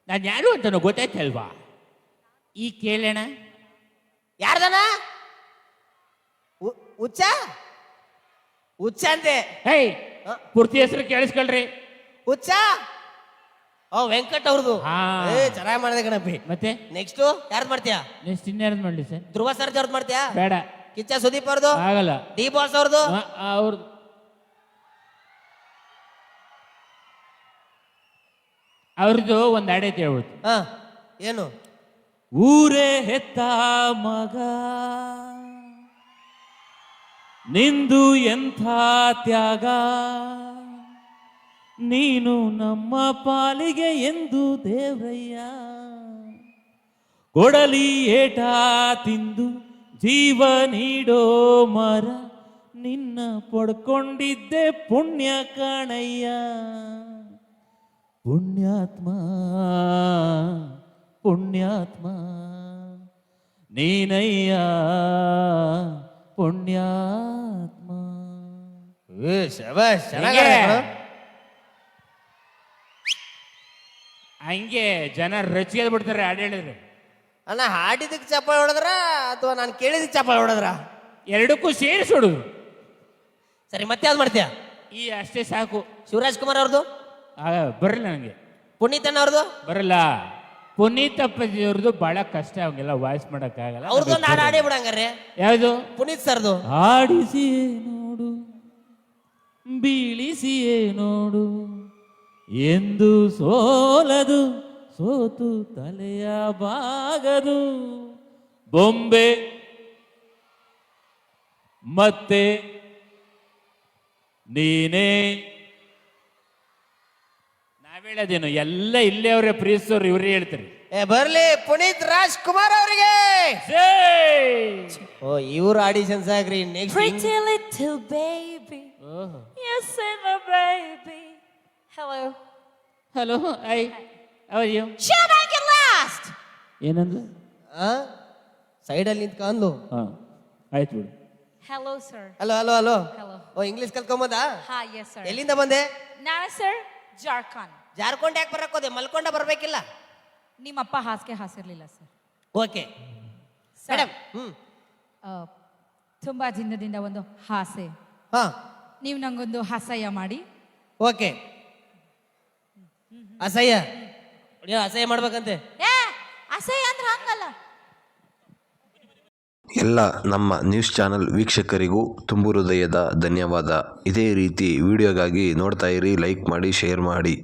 ನಾನು ಯಾರು ಅಂತ ಗೊತ್ತಾಯ್ತಲ್ವಾ ಈ ಕೇಳೋಣ ಯಾರ್ದಣ್ಣ ಹುಚ್ಚ ಹುಚ್ಚ ಅಂತೆ ಹೇ ಪೂರ್ತಿ ಹೆಸರು ಕೇಳಿಸ್ಕೊಳ್ರಿ ಹುಚ್ಚ ಓ ವೆಂಕಟ್ ಅವ್ರದ್ದು ಹಾ. ಚೆನ್ನಾಗಿ ಮಾಡಿದೆ ಗಣಪಿ ಮತ್ತೆ ನೆಕ್ಸ್ಟ್ ಯಾರ್ದು ಮಾಡ್ತೀಯಾ ನೆಕ್ಸ್ಟ್ ಇನ್ಯಾರ್ದು ಮಾಡಲಿ ಸರ್ ಧ್ರುವ ಸರ್ಜ್ ಅವ್ರದ್ದು ಮಾಡ್ತೀಯಾ ಬೇಡ ಕಿಚ್ಚ ಸುದೀಪ್ ಅವ್ರದ್ದು ಆಗಲ್ಲ ಡಿ ಬಾಸ್ ಅವ್ರದ್ದು ಅವ್ರದ್ದು ಅವ್ರದ್ದು ಒಂದು ಅಡೈತೆ ಹೇಳ್ಬಿಡ್ತು ಹಾ ಏನು ಊರೇ ಹೆತ್ತ ಮಗ ನಿಂದು ಎಂಥ ತ್ಯಾಗ ನೀನು ನಮ್ಮ ಪಾಲಿಗೆ ಎಂದು ದೇವ್ರಯ್ಯ ಕೊಡಲಿ ಏಟ ತಿಂದು ಜೀವ ನೀಡೋ ಮರ ನಿನ್ನ ಪಡ್ಕೊಂಡಿದ್ದೆ ಪುಣ್ಯ ಕಾಣಯ್ಯ ಪುಣ್ಯಾತ್ಮ ಪುಣ್ಯಾತ್ಮ ನೀನಯ್ಯ ಪುಣ್ಯಾತ್ಮ ಶಬಾಷ್ ಚೆನ್ನಾಗಿ ಹಂಗೆ ಜನ ರಚಿಗೆ ಬಿಡ್ತಾರೆ ಹಾಡು ಹೇಳಿದ್ರೆ ಅಣ್ಣ ಹಾಡಿದಕ್ಕೆ ಚಪ್ಪಾಳೆ ಹೊಡೆದ್ರ ಅಥವಾ ನಾನು ಕೇಳಿದಕ್ಕೆ ಚಪ್ಪಾಳೆ ಹೊಡೆದ್ರ ಎರಡಕ್ಕೂ ಸೇರಿಸಿ ಹೊಡುದು ಸರಿ ಮತ್ತೆ ಯಾವ್ದು ಮಾಡ್ತೀಯಾ ಈ ಅಷ್ಟೇ ಸಾಕು ಶಿವರಾಜ್ ಕುಮಾರ್ ಅವ್ರದ್ದು ಬರಲ್ಲ ನನಗೆ ಪುನೀತಣ್ಣ ಅವ್ರದ್ದು ಬರಲ್ಲ ಪುನೀತ್ ಅಪ್ಪಾಜಿಯವ್ರದ್ದು ಬಹಳ ಕಷ್ಟ ಅವಂಗೆಲ್ಲ ವಾಯ್ಸ್ ಮಾಡಕ್ಕಾಗಲ್ಲ ಅವ್ರದ್ದು ನಾನು ಹಾಡೇ ಬಿಡಂಗಾರೆ ಯಾವುದು ಪುನೀತ್ ಸರ್ದು ಆಡಿಸಿಯೇ ನೋಡು ಬೀಳಿಸಿಯೇ ನೋಡು ಎಂದು ಸೋಲದು ಸೋತು ತಲೆಯ ಬಾಗದು ಬೊಂಬೆ ಮತ್ತೆ ನೀನೇ ನಾವೇಳೋದೇನು ಎಲ್ಲ ಇಲ್ಲೇ ಅವರೇ ಪ್ರೀತಿಸೋರು ಇವ್ರೇ ಹೇಳ್ತಾರೆ ಬರ್ಲಿ ಪುನೀತ್ ರಾಜ್ ಕುಮಾರ್ ಅವರಿಗೆ ಓ ಇವ್ರ ಆಡಿಷನ್ಸ್ ಆಗ್ರಿ next Pretty little baby. Yes, I'm a baby. Hello. Hello I ಅವಯ್ಯೋ Shut up and last. ಏನಂದ್ಲು ಸೈಡಲ್ಲಿ ನಿಂತ್ಕೊಂಡು ಹಾ ಆಯ್ತು ಬಿಡು Hello, sir. Hello hello hello Hello. ಓ ಇಂಗ್ಲಿಷ್ ಕಲ್ಕೊಂಬಂದ Hi, yes, sir. ಎಲ್ಲಿಂದ ಬಂದೆ ನಾನು ಸರ್ ಜಾರ್ಖಂಡ್. ಜಾರ್ಕೊಂಡ್ ಯಾಕೆ ಬರಕ್ ಹೋದೆ ಮಲ್ಕೊಂಡ ಬರ್ಬೇಕಿಲ್ಲ ನಿಮ್ಮಪ್ಪ ಹಾಸಿಗೆ ಹಾಸಿರ್ಲಿಲ್ಲ ಸರ್. ಓಕೆ Sir, ಮೇಡಮ್ ತುಂಬಾ ದಿನದಿಂದ ಒಂದು ಹಾಸೆ. ಹಾ ನೀವು ನಂಗೊಂದು ಹಾಸಯ್ಯ ಮಾಡಿ. ಓಕೆ ಅಸಹ್ಯ ನೀವು ಅಸಹ್ಯ ಮಾಡ್ಬೇಕಂತೆ ಅಸಹ್ಯ ಅಂದ್ರೆ ಹಂಗಲ್ಲ. ಎಲ್ಲ ನಮ್ಮ ನ್ಯೂಸ್ ಚಾನೆಲ್ ವೀಕ್ಷಕರಿಗೂ ತುಂಬು ಹೃದಯದ ಧನ್ಯವಾದ. ಇದೇ ರೀತಿ ವಿಡಿಯೋಗಾಗಿ ನೋಡ್ತಾ ಇರಿ, ಲೈಕ್ ಮಾಡಿ, ಶೇರ್ ಮಾಡಿ.